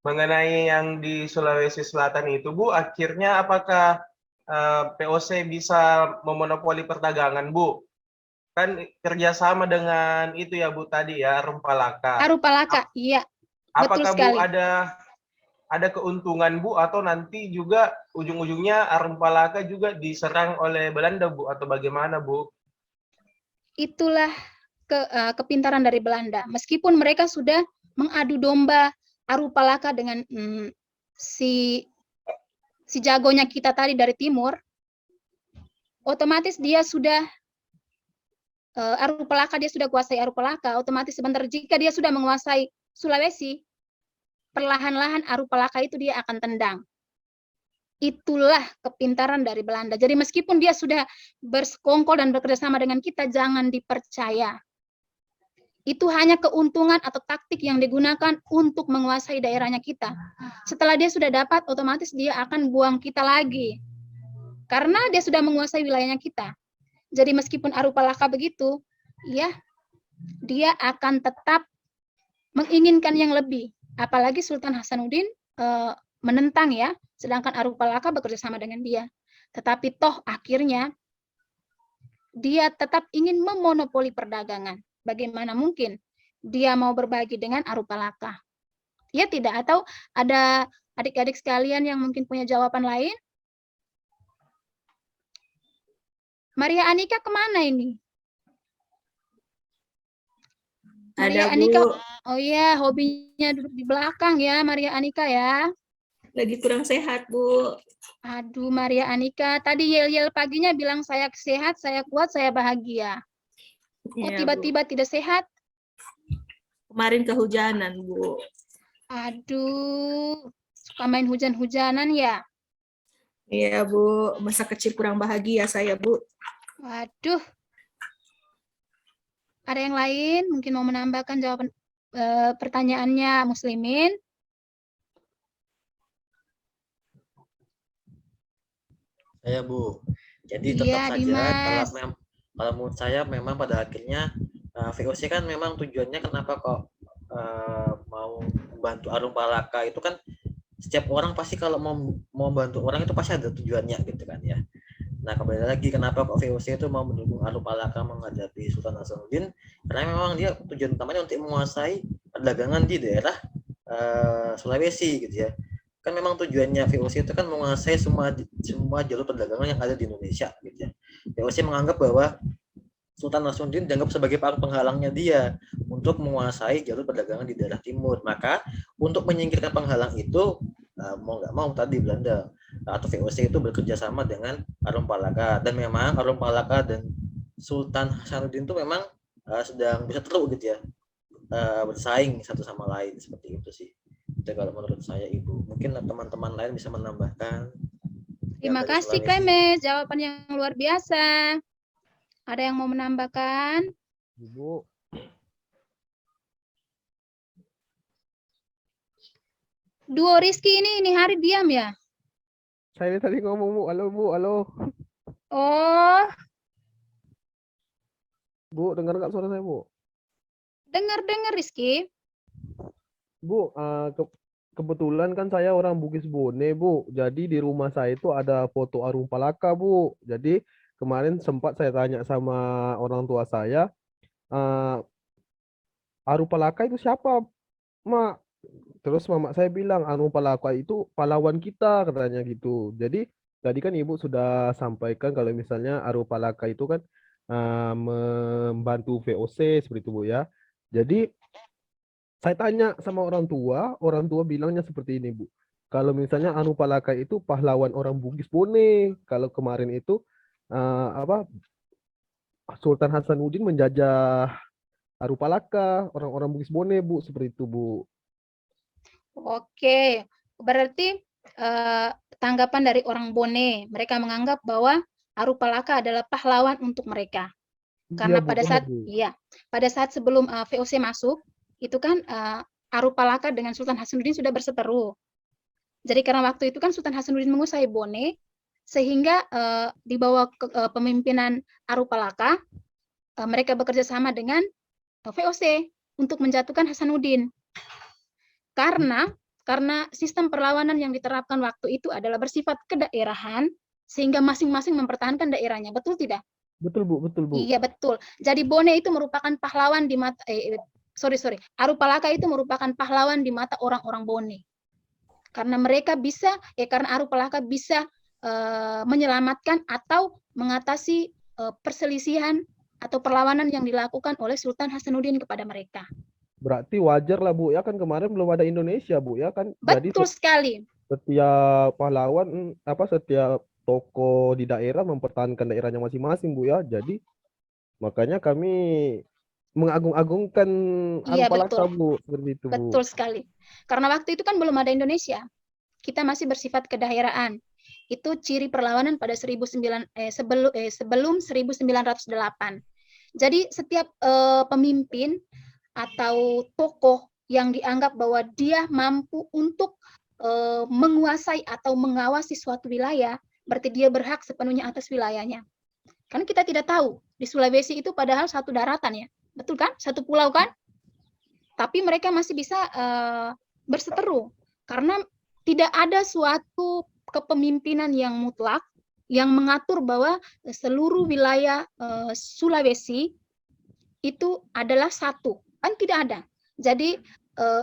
Mengenai yang di Sulawesi Selatan itu, Bu, akhirnya apakah POC bisa memonopoli perdagangan, Bu? Kan kerjasama dengan itu ya, Bu, tadi ya, Arumpalaka. Arumpalaka, iya. Apakah, betul sekali. Bu, ada keuntungan, Bu, atau nanti juga ujung-ujungnya Arumpalaka juga diserang oleh Belanda, Bu, atau bagaimana, Bu? Itulah kepintaran dari Belanda. Meskipun mereka sudah mengadu domba Arumpalaka dengan si jagonya kita tadi dari timur, otomatis dia sudah Arumpalaka, dia sudah kuasai Arumpalaka, otomatis sebentar jika dia sudah menguasai Sulawesi, perlahan-lahan Arumpalaka itu dia akan tendang. Itulah kepintaran dari Belanda. Jadi meskipun dia sudah bersekongkol dan bekerja sama dengan kita, jangan dipercaya. Itu hanya keuntungan atau taktik yang digunakan untuk menguasai daerahnya kita. Setelah dia sudah dapat, otomatis dia akan buang kita lagi. Karena dia sudah menguasai wilayahnya kita. Jadi meskipun Arumpalaka begitu, ya, dia akan tetap menginginkan yang lebih. Apalagi Sultan Hasanuddin menentang ya, sedangkan Arupalaka bekerja sama dengan dia. Tetapi toh akhirnya dia tetap ingin memonopoli perdagangan. Bagaimana mungkin dia mau berbagi dengan Arupalaka? Ya tidak, atau ada adik-adik sekalian yang mungkin punya jawaban lain? Maria Anika kemana ini? Maria Ada, Anika, Bu. oh iya, hobinya duduk di belakang ya, Maria Anika ya. Lagi kurang sehat, Bu. Aduh, Maria Anika, tadi yel-yel paginya bilang saya sehat, saya kuat, saya bahagia. Kok Iya, Bu. tiba-tiba tidak sehat? Kemarin kehujanan, Bu. Aduh, suka main hujan-hujanan ya? Iya, Bu. Masa kecil kurang bahagia saya, Bu. Waduh. Ada yang lain mungkin mau menambahkan jawaban pertanyaannya Muslimin? Saya Bu. Jadi Iya, tetap saja Dimas. kalau menurut saya memang pada akhirnya VOC kan memang tujuannya kenapa kok mau membantu Arupalaka itu kan setiap orang pasti kalau mau bantu orang itu pasti ada tujuannya gitu kan ya. Nah kembali lagi kenapa kok VOC itu mau mendukung Arupalaka menghadapi Sultan Hasanuddin, karena memang dia tujuan utamanya untuk menguasai perdagangan di daerah Sulawesi gitu ya. Kan memang tujuannya VOC itu kan menguasai semua jalur perdagangan yang ada di Indonesia gitu ya. VOC menganggap bahwa Sultan Hasanuddin dianggap sebagai penghalangnya dia untuk menguasai jalur perdagangan di daerah timur. Maka untuk menyingkirkan penghalang itu mau nggak mau tadi Belanda atau VOC itu bekerja sama dengan Arupalaka, dan memang Arupalaka dan Sultan Hasanuddin itu memang sedang bisa teruk gitu ya, bersaing satu sama lain seperti itu sih. Itu kalau menurut saya Ibu. Mungkin teman-teman lain bisa menambahkan. Terima kasih Klemes, jawaban yang luar biasa. Ada yang mau menambahkan? Ibu. Duo Rizky ini hari diam ya? Saya tadi ngomong Bu, halo Bu, halo. Oh, Bu, dengar nggak suara saya Bu? dengar Rizky. Bu, kebetulan kan saya orang Bugis Bone Bu. Jadi di rumah saya itu ada foto Arupalaka Bu. Jadi kemarin sempat saya tanya sama orang tua saya, Arupalaka itu siapa, Mak? Terus mama saya bilang Arupalaka itu pahlawan kita katanya gitu. Jadi tadi kan Ibu sudah sampaikan kalau misalnya Arupalaka itu kan membantu VOC seperti itu Bu ya. Jadi saya tanya sama orang tua bilangnya seperti ini Bu. Kalau misalnya Arupalaka itu pahlawan orang Bugis Bone. Kalau kemarin itu Sultan Hasanuddin menjajah Arupalaka, orang-orang Bugis Bone Bu, seperti itu Bu. Oke, berarti tanggapan dari orang Bone, mereka menganggap bahwa Arupalaka adalah pahlawan untuk mereka. Karena Iya, Bu, pada benar, saat Bu. pada saat sebelum VOC masuk, itu kan Arupalaka dengan Sultan Hasanuddin sudah berseteru. Jadi karena waktu itu kan Sultan Hasanuddin menguasai Bone, sehingga di bawah kepemimpinan Arupalaka, mereka bekerja sama dengan VOC untuk menjatuhkan Hasanuddin. Karena sistem perlawanan yang diterapkan waktu itu adalah bersifat kedaerahan, sehingga masing-masing mempertahankan daerahnya. Betul tidak? Betul Bu, betul Bu. Iya betul. Jadi Bone itu merupakan pahlawan di mata Arupalaka itu merupakan pahlawan di mata orang-orang Bone. Karena mereka bisa karena Arupalaka bisa menyelamatkan atau mengatasi perselisihan atau perlawanan yang dilakukan oleh Sultan Hasanuddin kepada mereka. Berarti wajar lah Bu ya, kan kemarin belum ada Indonesia Bu ya kan. Betul sekali. Setiap pahlawan setiap tokoh di daerah mempertahankan daerahnya masing-masing Bu ya. Jadi makanya kami mengagung-agungkan Arupalaka Bu, seperti itu Bu. Betul sekali. Karena waktu itu kan belum ada Indonesia. Kita masih bersifat kedaeraan. Itu ciri perlawanan pada sebelum 1908. Jadi setiap pemimpin atau tokoh yang dianggap bahwa dia mampu untuk menguasai atau mengawasi suatu wilayah, berarti dia berhak sepenuhnya atas wilayahnya. Karena kita tidak tahu, di Sulawesi itu padahal satu daratan ya, betul kan? Satu pulau kan? Tapi mereka masih bisa berseteru, karena tidak ada suatu kepemimpinan yang mutlak yang mengatur bahwa seluruh wilayah Sulawesi itu adalah satu. Kan tidak ada. Jadi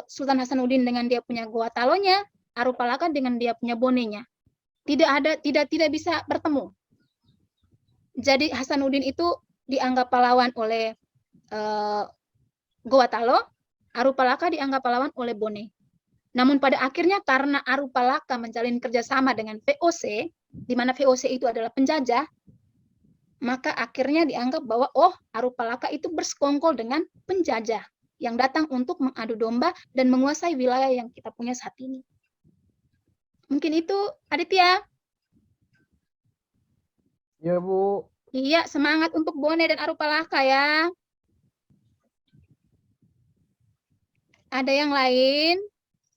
Sultan Hasanuddin dengan dia punya Goa Talonya, Arupalaka dengan dia punya Bonenya. Tidak bisa bertemu. Jadi Hasanuddin itu dianggap pahlawan oleh Goa Talo, Arupalaka dianggap pahlawan oleh Bone. Namun pada akhirnya karena Arupalaka menjalin kerjasama dengan VOC, di mana VOC itu adalah penjajah, maka akhirnya dianggap bahwa Arupalaka itu bersekongkol dengan penjajah yang datang untuk mengadu domba dan menguasai wilayah yang kita punya saat ini. Mungkin itu, Aditya. Ya, Bu. Iya, semangat untuk Bone dan Arupalaka ya. Ada yang lain?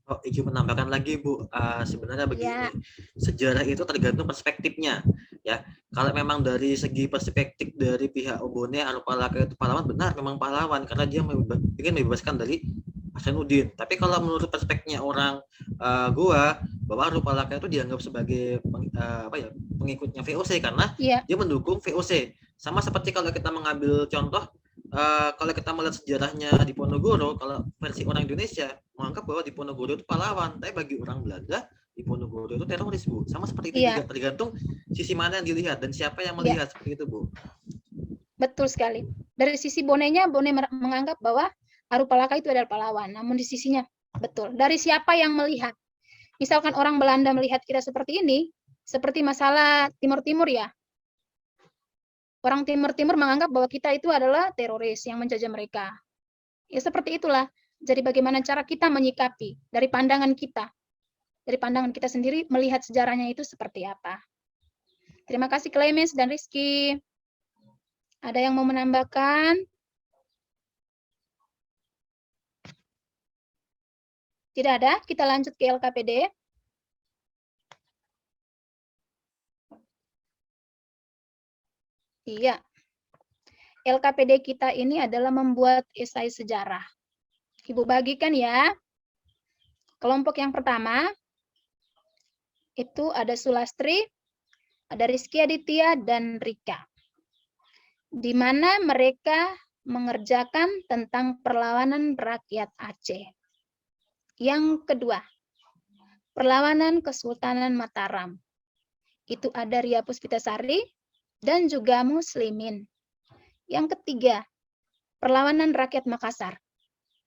Oh, izin menambahkan lagi, Bu. Sebenarnya begini, Ya. sejarah itu tergantung perspektifnya, ya. Kalau memang dari segi perspektif dari pihak Bone, Arupalaka itu pahlawan, benar memang pahlawan karena dia ingin membebaskan dari Hasanuddin. Tapi kalau menurut perspektifnya orang Goa, bahwa Arupalaka itu dianggap sebagai pengikutnya VOC karena dia mendukung VOC. Sama seperti kalau kita mengambil contoh, kalau kita melihat sejarahnya di Ponorogo, kalau versi orang Indonesia menganggap bahwa di Ponorogo itu pahlawan, tapi bagi orang Belanda di Ponorogo itu teroris, Bu. Sama seperti itu juga, tergantung sisi mana yang dilihat dan siapa yang melihat, seperti itu, Bu. Betul sekali. Dari sisi Bonenya, Bone menganggap bahwa Arupalaka itu adalah pahlawan. Namun di sisinya, betul. Dari siapa yang melihat? Misalkan orang Belanda melihat kita seperti ini, seperti masalah Timur Timur ya. Orang Timur Timur menganggap bahwa kita itu adalah teroris yang menjajah mereka. Ya seperti itulah. Jadi bagaimana cara kita menyikapi dari pandangan kita. Dari pandangan kita sendiri melihat sejarahnya itu seperti apa. Terima kasih Clemens dan Rizky. Ada yang mau menambahkan? Tidak ada, kita lanjut ke LKPD. Iya. LKPD kita ini adalah membuat esai sejarah. Ibu bagikan ya. Kelompok yang pertama, itu ada Sulastri, ada Rizky Aditya, dan Rika. Di mana mereka mengerjakan tentang perlawanan rakyat Aceh. Yang kedua, perlawanan Kesultanan Mataram. Itu ada Ria Puspitasari dan juga Muslimin. Yang ketiga, perlawanan rakyat Makassar.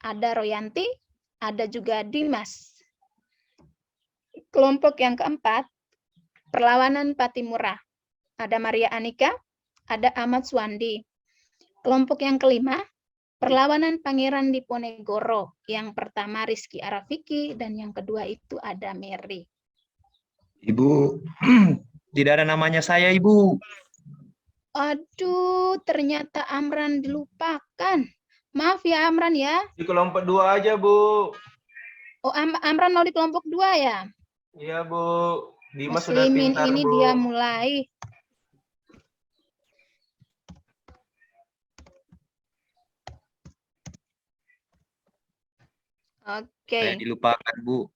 Ada Royanti, ada juga Dimas. Kelompok yang keempat, perlawanan Patimura. Ada Maria Anika, ada Ahmad Suwandi. Kelompok yang kelima, perlawanan Pangeran Diponegoro. Yang pertama Rizky Arafiki dan yang kedua itu ada Mary. Ibu, tidak ada namanya saya, Ibu. Aduh, ternyata Amran dilupakan. Maaf ya Amran ya. Di kelompok 2 aja, Bu. Oh, Amran mau di kelompok 2 ya? Iya, Bu. Dimas sudah Muslimin pintar, ini Bu. dia mulai. Oke. Saya dilupakan, Bu.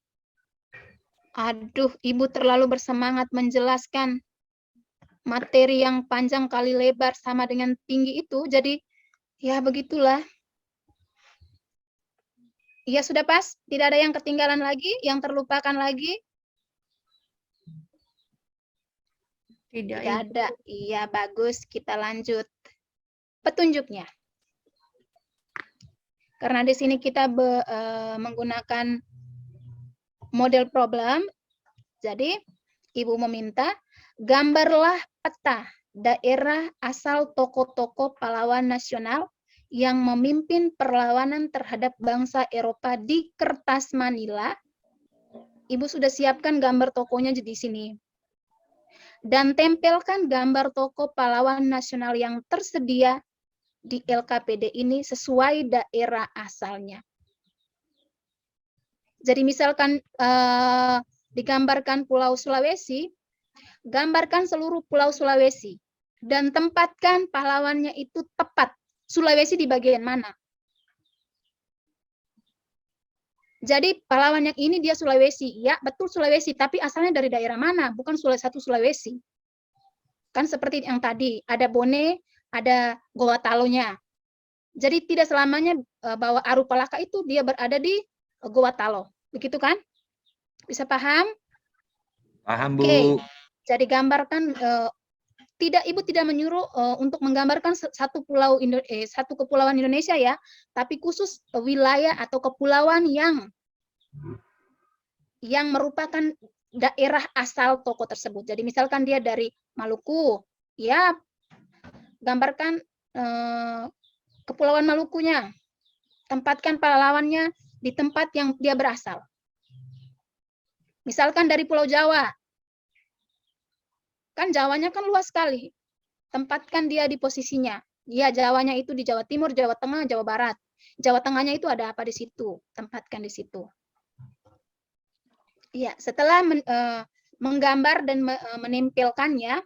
Aduh, Ibu terlalu bersemangat menjelaskan materi yang panjang kali lebar sama dengan tinggi itu. Jadi, ya begitulah. Ya sudah pas, tidak ada yang ketinggalan lagi, yang terlupakan lagi. Tidak ada. Iya, bagus. Kita lanjut. Petunjuknya. Karena di sini kita menggunakan model problem, jadi Ibu meminta gambarlah peta daerah asal tokoh-tokoh pahlawan nasional yang memimpin perlawanan terhadap bangsa Eropa di kertas Manila. Ibu sudah siapkan gambar tokohnya di sini. Dan tempelkan gambar tokoh pahlawan nasional yang tersedia di LKPD ini sesuai daerah asalnya. Jadi misalkan digambarkan Pulau Sulawesi, gambarkan seluruh Pulau Sulawesi dan tempatkan pahlawannya itu tepat. Sulawesi di bagian mana? Jadi pahlawan yang ini dia Sulawesi. Ya, betul Sulawesi, tapi asalnya dari daerah mana? Bukan satu Sulawesi. Kan seperti yang tadi, ada Bone, ada Goa Talonya. Jadi tidak selamanya bahwa Aru Palaka itu dia berada di Goa Talo. Begitu kan? Bisa paham? Paham, Bu. Oke. Jadi gambarkan Ibu tidak menyuruh untuk menggambarkan satu kepulauan Indonesia ya, tapi khusus wilayah atau kepulauan yang merupakan daerah asal tokoh tersebut. Jadi misalkan dia dari Maluku, ya gambarkan kepulauan Malukunya. Tempatkan pahlawannya di tempat yang dia berasal. Misalkan dari Pulau Jawa, kan Jawanya kan luas sekali. Tempatkan dia di posisinya. Ya, Jawanya itu di Jawa Timur, Jawa Tengah, Jawa Barat. Jawa Tengahnya itu ada apa di situ? Tempatkan di situ. Ya, setelah menggambar dan menempelkannya,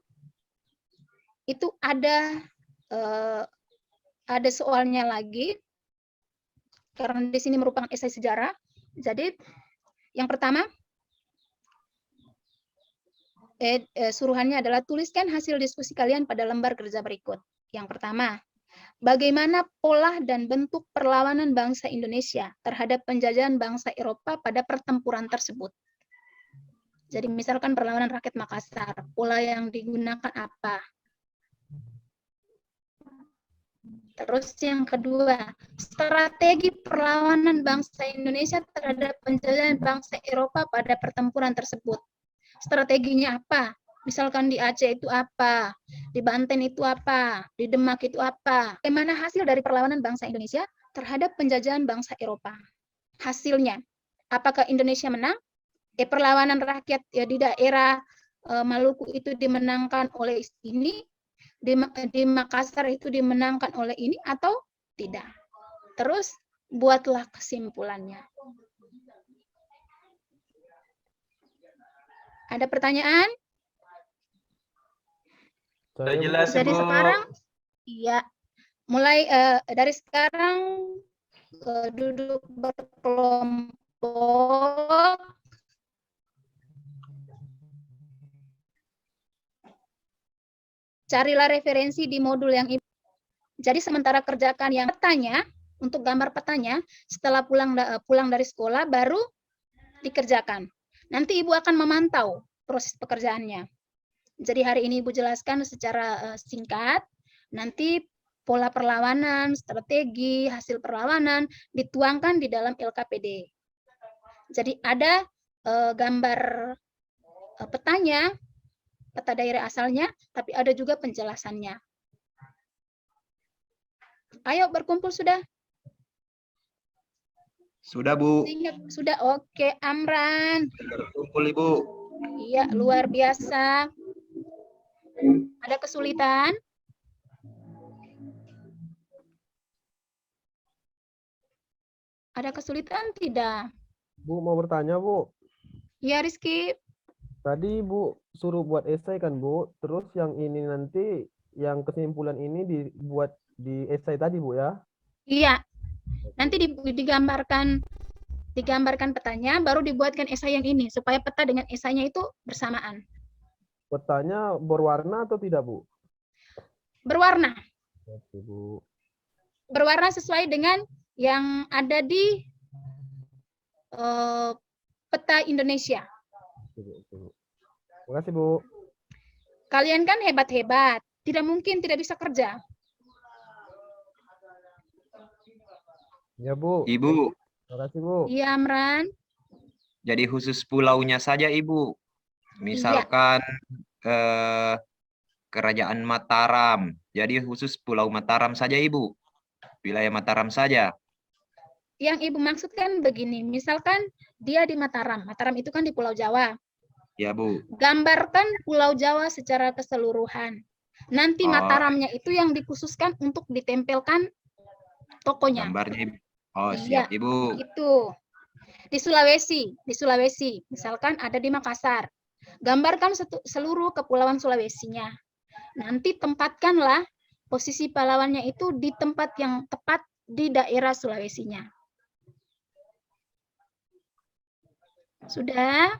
itu ada soalnya lagi, karena di sini merupakan esai sejarah. Jadi, yang pertama, suruhannya adalah tuliskan hasil diskusi kalian pada lembar kerja berikut. Yang pertama, bagaimana pola dan bentuk perlawanan bangsa Indonesia terhadap penjajahan bangsa Eropa pada pertempuran tersebut. Jadi misalkan perlawanan rakyat Makassar, pola yang digunakan apa? Terus yang kedua, strategi perlawanan bangsa Indonesia terhadap penjajahan bangsa Eropa pada pertempuran tersebut. Strateginya apa? Misalkan di Aceh itu apa? Di Banten itu apa? Di Demak itu apa? Bagaimana hasil dari perlawanan bangsa Indonesia terhadap penjajahan bangsa Eropa? Hasilnya, apakah Indonesia menang? Perlawanan rakyat ya di daerah Maluku itu dimenangkan oleh ini, di Makassar itu dimenangkan oleh ini atau tidak? Terus buatlah kesimpulannya. Ada pertanyaan? Sudah jelas, Dari Ibu. sekarang, iya. Mulai dari sekarang duduk berkelompok. Carilah referensi di modul yang Ibu. Jadi sementara kerjakan yang petanya, untuk gambar petanya, setelah pulang dari sekolah baru dikerjakan. Nanti Ibu akan memantau proses pekerjaannya. Jadi hari ini Ibu jelaskan secara singkat, nanti pola perlawanan, strategi, hasil perlawanan dituangkan di dalam LKPD. Jadi ada gambar petanya, peta daerah asalnya, tapi ada juga penjelasannya. Ayo berkumpul sudah? Sudah, Bu. Sudah, oke. Amran. Berkumpul, Ibu. Iya, luar biasa. Ada kesulitan? Ada kesulitan tidak? Bu, mau bertanya, Bu. Ya, Rizky. Tadi Bu suruh buat esai kan, Bu. Terus yang ini nanti, yang kesimpulan ini dibuat di esai tadi, Bu, ya? Iya. Nanti digambarkan petanya, baru dibuatkan esai yang ini, supaya peta dengan esainya itu bersamaan. Petanya berwarna atau tidak, Bu? Berwarna. Oke, Bu. Berwarna sesuai dengan yang ada di peta Indonesia. Terima kasih, Bu. Kalian kan hebat-hebat, tidak mungkin tidak bisa kerja. Ya, Bu. Ibu. Terima kasih, Bu. Iya, Amran. Jadi khusus pulaunya saja, Ibu. Misalkan Kerajaan Mataram. Jadi khusus Pulau Mataram saja, Ibu. Wilayah Mataram saja. Yang Ibu maksudkan begini, misalkan dia di Mataram. Mataram itu kan di Pulau Jawa. Ya, Bu. Gambarkan Pulau Jawa secara keseluruhan. Nanti Mataramnya itu yang dikhususkan untuk ditempelkan tokonya. Gambarnya, Ibu. Oh, iya, siap, Ibu. Itu. Di Sulawesi, misalkan ada di Makassar. Gambarkan seluruh kepulauan Sulawesinya. Nanti tempatkanlah posisi pahlawannya itu di tempat yang tepat di daerah Sulawesinya. Sudah?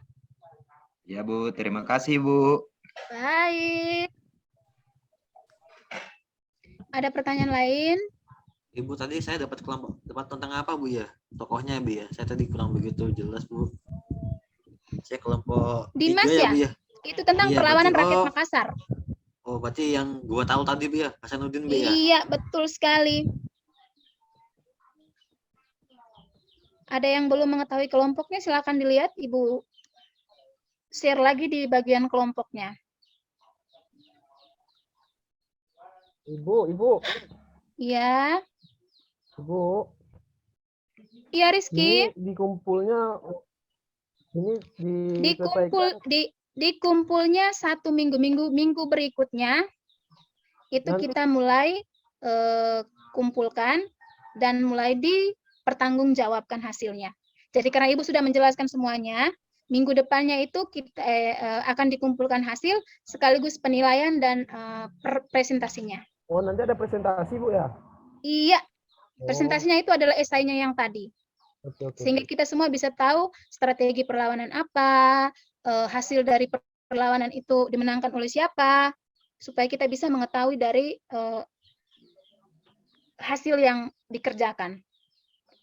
Ya Bu, terima kasih Bu. Baik. Ada pertanyaan lain? Ibu tadi saya dapat tentang apa Bu ya? Tokohnya Bu ya. Saya tadi kurang begitu jelas Bu. Saya kelompok Dimas 3 ya ya? Bu ya. Itu tentang Iya, perlawanan berarti, rakyat Makassar. Oh, berarti yang gua tahu tadi Bu ya, Hasanuddin Bu ya. Iya, betul sekali. Ada yang belum mengetahui kelompoknya, silakan dilihat Ibu share lagi di bagian kelompoknya. Ibu. Iya. Ibu. Iya, Rizky. Ini dikumpulnya Dikumpulnya 1 minggu berikutnya itu kita mulai kumpulkan dan mulai dipertanggungjawabkan hasilnya. Jadi karena Ibu sudah menjelaskan semuanya, minggu depannya itu kita akan dikumpulkan hasil sekaligus penilaian dan presentasinya. Oh, nanti ada presentasi Bu ya? Iya. Presentasinya itu adalah esainya yang tadi. Sehingga kita semua bisa tahu strategi perlawanan apa, hasil dari perlawanan itu dimenangkan oleh siapa, supaya kita bisa mengetahui dari hasil yang dikerjakan.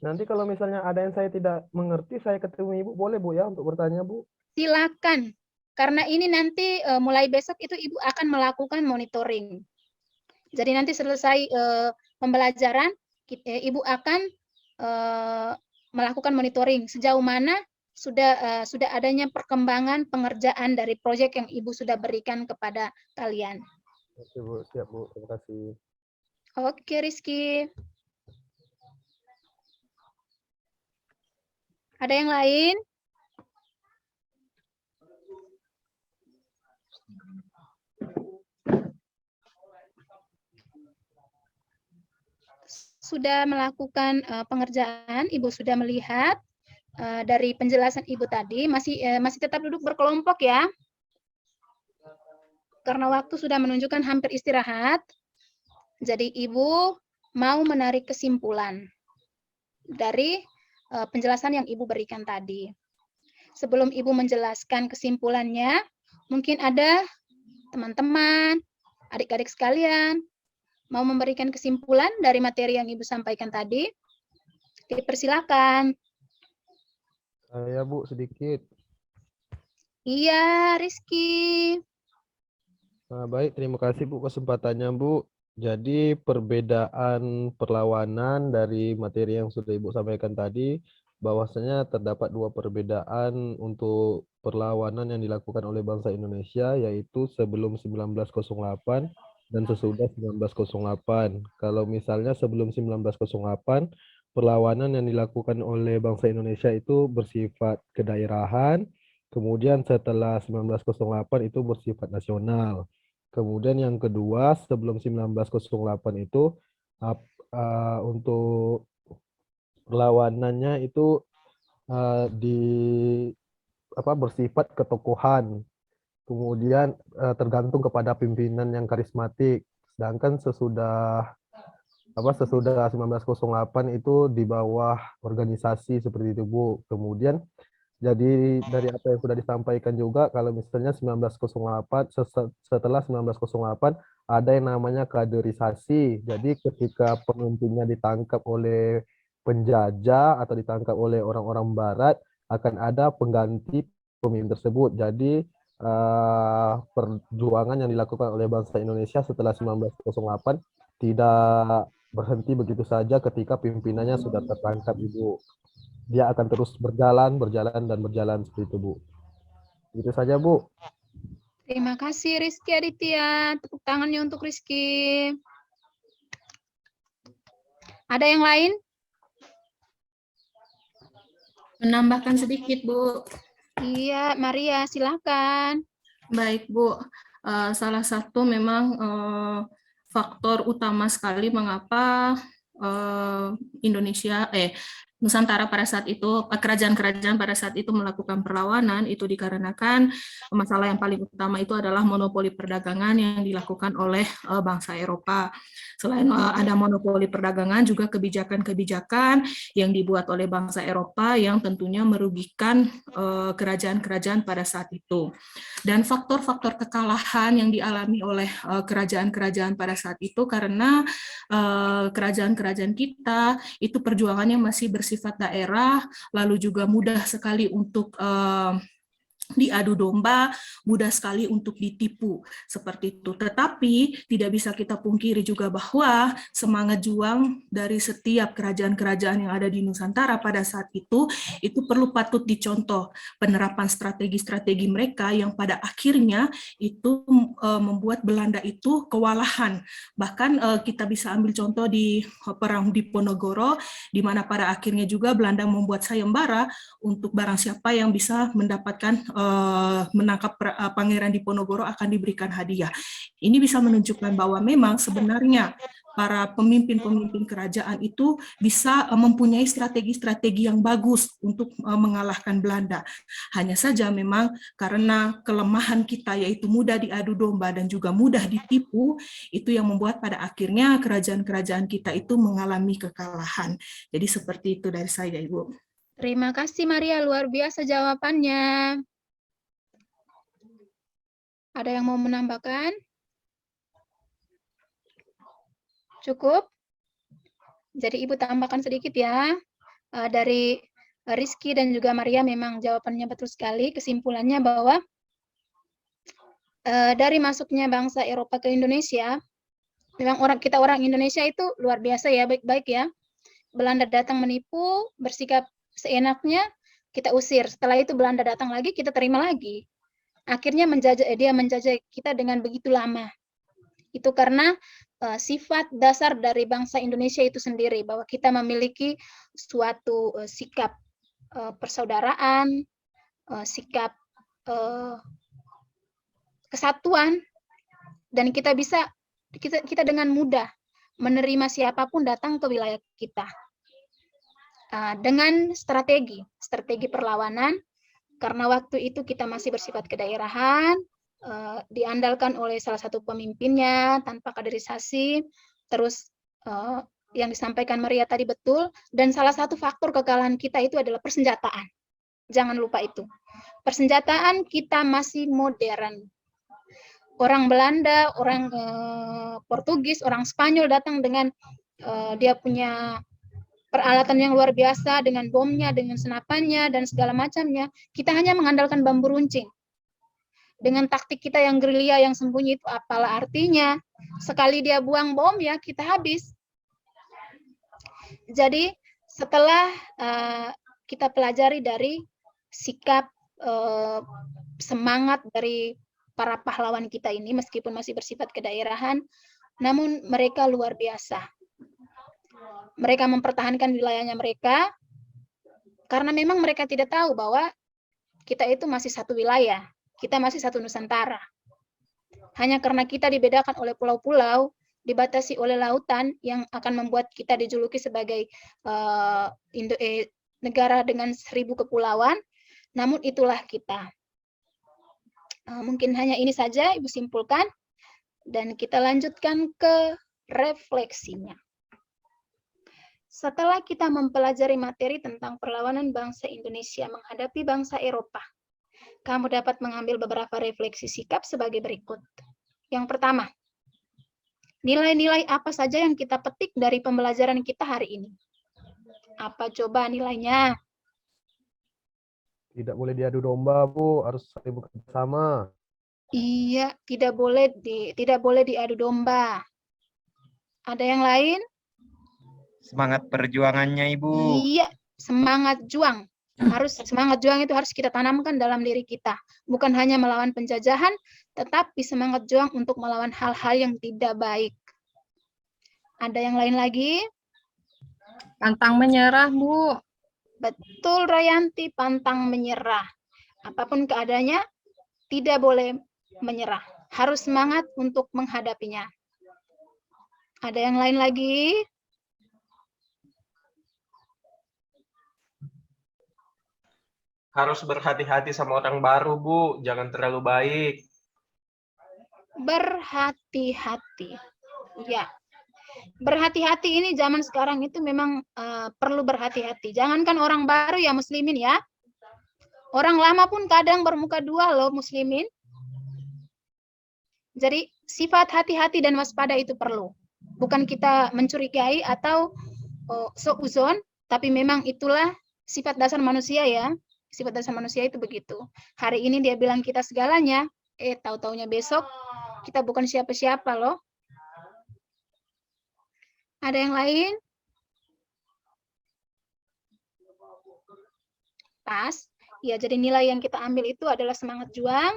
Nanti kalau misalnya ada yang saya tidak mengerti, saya ketemu Ibu, boleh Bu ya untuk bertanya Bu? Silakan, karena ini nanti mulai besok itu Ibu akan melakukan monitoring. Jadi nanti selesai pembelajaran, Ibu akan melakukan monitoring sejauh mana sudah adanya perkembangan pengerjaan dari proyek yang Ibu sudah berikan kepada kalian. Oke Bu, siap Bu, terima kasih. Oke Rizky. Ada yang lain? Sudah melakukan pengerjaan, Ibu sudah melihat dari penjelasan Ibu tadi, masih tetap duduk berkelompok ya. Karena waktu sudah menunjukkan hampir istirahat, jadi Ibu mau menarik kesimpulan dari penjelasan yang Ibu berikan tadi. Sebelum Ibu menjelaskan kesimpulannya, mungkin ada teman-teman, adik-adik sekalian, mau memberikan kesimpulan dari materi yang Ibu sampaikan tadi? Dipersilakan. Ya Bu, sedikit. Iya, Rizky. Nah, baik, terima kasih Bu kesempatannya Bu. Jadi perbedaan perlawanan dari materi yang sudah Ibu sampaikan tadi, bahwasanya terdapat 2 perbedaan untuk perlawanan yang dilakukan oleh bangsa Indonesia, yaitu sebelum 1908 dan sesudah 1908. Kalau misalnya sebelum 1908, perlawanan yang dilakukan oleh bangsa Indonesia itu bersifat kedaerahan, kemudian setelah 1908 itu bersifat nasional. Kemudian yang kedua, sebelum 1908 itu untuk perlawanannya itu bersifat ketokohan. Kemudian tergantung kepada pimpinan yang karismatik. Sedangkan sesudah 1908 itu di bawah organisasi seperti itu Bu. Kemudian jadi dari apa yang sudah disampaikan juga, kalau misalnya 1908, setelah 1908 ada yang namanya kaderisasi. Jadi ketika pemimpinnya ditangkap oleh penjajah atau ditangkap oleh orang-orang barat, akan ada pengganti pemimpin tersebut. Jadi perjuangan yang dilakukan oleh bangsa Indonesia setelah 1908 tidak berhenti begitu saja ketika pimpinannya sudah tertangkap Ibu. Dia akan terus berjalan seperti itu Bu. Itu saja Bu. Terima kasih Rizky Aditya. Tepuk tangannya untuk Rizky. Ada yang lain? Menambahkan sedikit Bu. Iya, Maria, silakan. Baik Bu, salah satu memang faktor utama sekali mengapa Nusantara pada saat itu, kerajaan-kerajaan pada saat itu melakukan perlawanan, itu dikarenakan masalah yang paling utama itu adalah monopoli perdagangan yang dilakukan oleh bangsa Eropa. Selain ada monopoli perdagangan, juga kebijakan-kebijakan yang dibuat oleh bangsa Eropa yang tentunya merugikan kerajaan-kerajaan pada saat itu. Dan faktor-faktor kekalahan yang dialami oleh kerajaan-kerajaan pada saat itu karena kerajaan-kerajaan kita itu perjuangannya masih bersifat daerah, lalu juga mudah sekali untuk diadu domba, mudah sekali untuk ditipu seperti itu. Tetapi tidak bisa kita pungkiri juga bahwa semangat juang dari setiap kerajaan-kerajaan yang ada di Nusantara pada saat itu perlu patut dicontoh penerapan strategi-strategi mereka yang pada akhirnya itu membuat Belanda itu kewalahan. Bahkan kita bisa ambil contoh di perang Diponegoro, di mana pada akhirnya juga Belanda membuat sayembara untuk barang siapa yang bisa mendapatkan menangkap Pangeran Diponegoro akan diberikan hadiah. Ini bisa menunjukkan bahwa memang sebenarnya para pemimpin-pemimpin kerajaan itu bisa mempunyai strategi-strategi yang bagus untuk mengalahkan Belanda. Hanya saja memang karena kelemahan kita yaitu mudah diadu domba dan juga mudah ditipu, itu yang membuat pada akhirnya kerajaan-kerajaan kita itu mengalami kekalahan. Jadi seperti itu dari saya, Ibu. Terima kasih Maria, luar biasa jawabannya. Ada yang mau menambahkan? Cukup? Jadi Ibu tambahkan sedikit ya. Dari Rizky dan juga Maria memang jawabannya betul sekali. Kesimpulannya bahwa dari masuknya bangsa Eropa ke Indonesia, memang kita orang Indonesia itu luar biasa ya, baik-baik ya. Belanda datang menipu, bersikap seenaknya, kita usir. Setelah itu Belanda datang lagi, kita terima lagi. Akhirnya dia menjajah kita dengan begitu lama. Itu karena sifat dasar dari bangsa Indonesia itu sendiri, bahwa kita memiliki suatu sikap persaudaraan, sikap kesatuan, dan kita dengan mudah menerima siapapun datang ke wilayah kita. Dengan strategi perlawanan, karena waktu itu kita masih bersifat kedaerahan, diandalkan oleh salah satu pemimpinnya tanpa kaderisasi, terus yang disampaikan Maria tadi betul, dan salah satu faktor kekalahan kita itu adalah persenjataan. Jangan lupa itu. Persenjataan kita masih modern. Orang Belanda, orang Portugis, orang Spanyol datang dengan dia punya peralatan yang luar biasa dengan bomnya, dengan senapannya, dan segala macamnya. Kita hanya mengandalkan bambu runcing. Dengan taktik kita yang gerilya, yang sembunyi itu apalah artinya. Sekali dia buang bom, ya kita habis. Jadi setelah kita pelajari dari sikap semangat dari para pahlawan kita ini, meskipun masih bersifat kedaerahan, namun mereka luar biasa. Mereka mempertahankan wilayahnya mereka, karena memang mereka tidak tahu bahwa kita itu masih satu wilayah, kita masih satu Nusantara. Hanya karena kita dibedakan oleh pulau-pulau, dibatasi oleh lautan yang akan membuat kita dijuluki sebagai negara dengan 1000 kepulauan, namun itulah kita. Mungkin hanya ini saja Ibu simpulkan, dan kita lanjutkan ke refleksinya. Setelah kita mempelajari materi tentang perlawanan bangsa Indonesia menghadapi bangsa Eropa, kamu dapat mengambil beberapa refleksi sikap sebagai berikut. Yang pertama, nilai-nilai apa saja yang kita petik dari pembelajaran kita hari ini? Apa coba nilainya? Tidak boleh diadu domba, Bu, harus saling bekerja sama. Iya, tidak boleh diadu domba. Ada yang lain? Semangat perjuangannya, Ibu. Iya, semangat juang. Semangat juang itu harus kita tanamkan dalam diri kita. Bukan hanya melawan penjajahan, tetapi semangat juang untuk melawan hal-hal yang tidak baik. Ada yang lain lagi? Pantang menyerah, Bu. Betul, Rayanti, pantang menyerah. Apapun keadaannya, tidak boleh menyerah. Harus semangat untuk menghadapinya. Ada yang lain lagi? harus berhati-hati sama orang baru, Bu. Jangan terlalu baik. Berhati-hati. Ya. Berhati-hati ini zaman sekarang itu memang perlu berhati-hati. Jangankan orang baru ya muslimin ya. Orang lama pun kadang bermuka dua loh muslimin. Jadi sifat hati-hati dan waspada itu perlu. Bukan kita mencurigai atau seuzon, tapi memang itulah sifat dasar manusia ya. Sifat dasar manusia itu begitu. Hari ini dia bilang kita segalanya, tahu-taunya besok kita bukan siapa-siapa loh. Ada yang lain? Pas. Ya, jadi nilai yang kita ambil itu adalah semangat juang,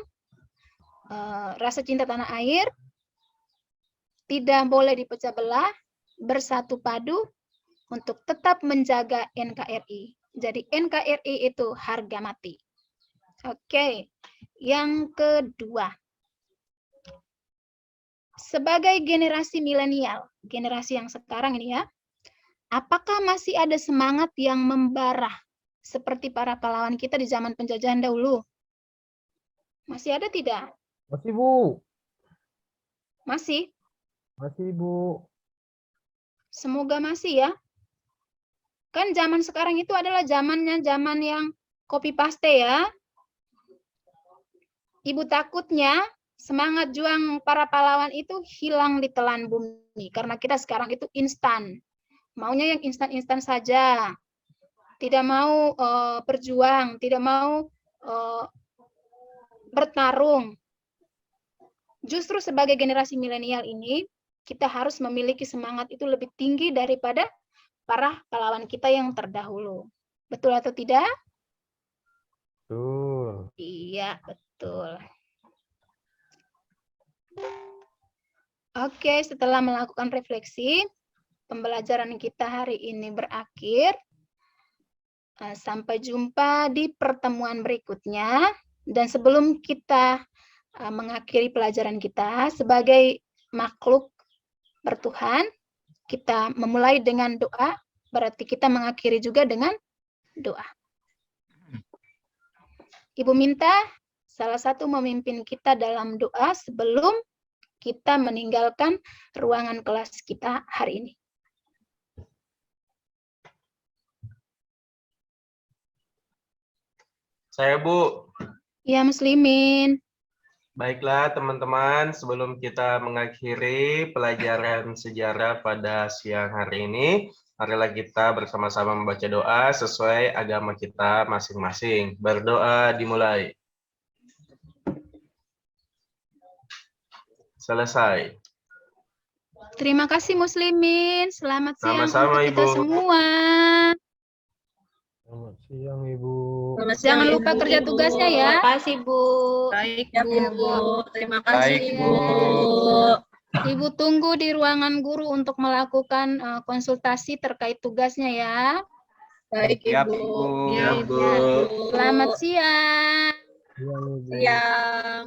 rasa cinta tanah air, tidak boleh dipecah belah, bersatu padu untuk tetap menjaga NKRI. Jadi NKRI itu harga mati. Oke, yang kedua. Sebagai generasi milenial, generasi yang sekarang ini ya, apakah masih ada semangat yang membara seperti para pahlawan kita di zaman penjajahan dahulu? Masih ada tidak? Masih, Bu. Masih? Masih, Bu. Semoga masih ya. Kan zaman sekarang itu adalah zaman yang copy paste ya. Ibu takutnya semangat juang para pahlawan itu hilang di telan bumi. Karena kita sekarang itu instan. Maunya yang instan-instan saja. Tidak mau berjuang, tidak mau bertarung. Justru sebagai generasi milenial ini, kita harus memiliki semangat itu lebih tinggi daripada para pahlawan kita yang terdahulu. Betul atau tidak? Betul. Iya, betul. Oke, setelah melakukan refleksi, pembelajaran kita hari ini berakhir. Sampai jumpa di pertemuan berikutnya. Dan sebelum kita mengakhiri pelajaran kita sebagai makhluk bertuhan, kita memulai dengan doa, berarti kita mengakhiri juga dengan doa. Ibu minta salah satu memimpin kita dalam doa sebelum kita meninggalkan ruangan kelas kita hari ini. Saya, Bu. Ya, muslimin. Baiklah, teman-teman. Sebelum kita mengakhiri pelajaran sejarah pada siang hari ini, marilah kita bersama-sama membaca doa sesuai agama kita masing-masing. Berdoa dimulai. Selesai. Terima kasih muslimin. Selamat siang Sama-sama, untuk kita Ibu. semua. Selamat siang, Ibu. Jangan lupa kerja tugasnya ya. Terima kasih, Bu. Baik, Ya, Bu. Bu. Terima kasih, Baik, Bu. Ibu tunggu di ruangan guru untuk melakukan konsultasi terkait tugasnya ya. Baik, Siap, Ibu. Ibu. Ya, Siap, Bu. Selamat siang. Siang, Ibu. Siang.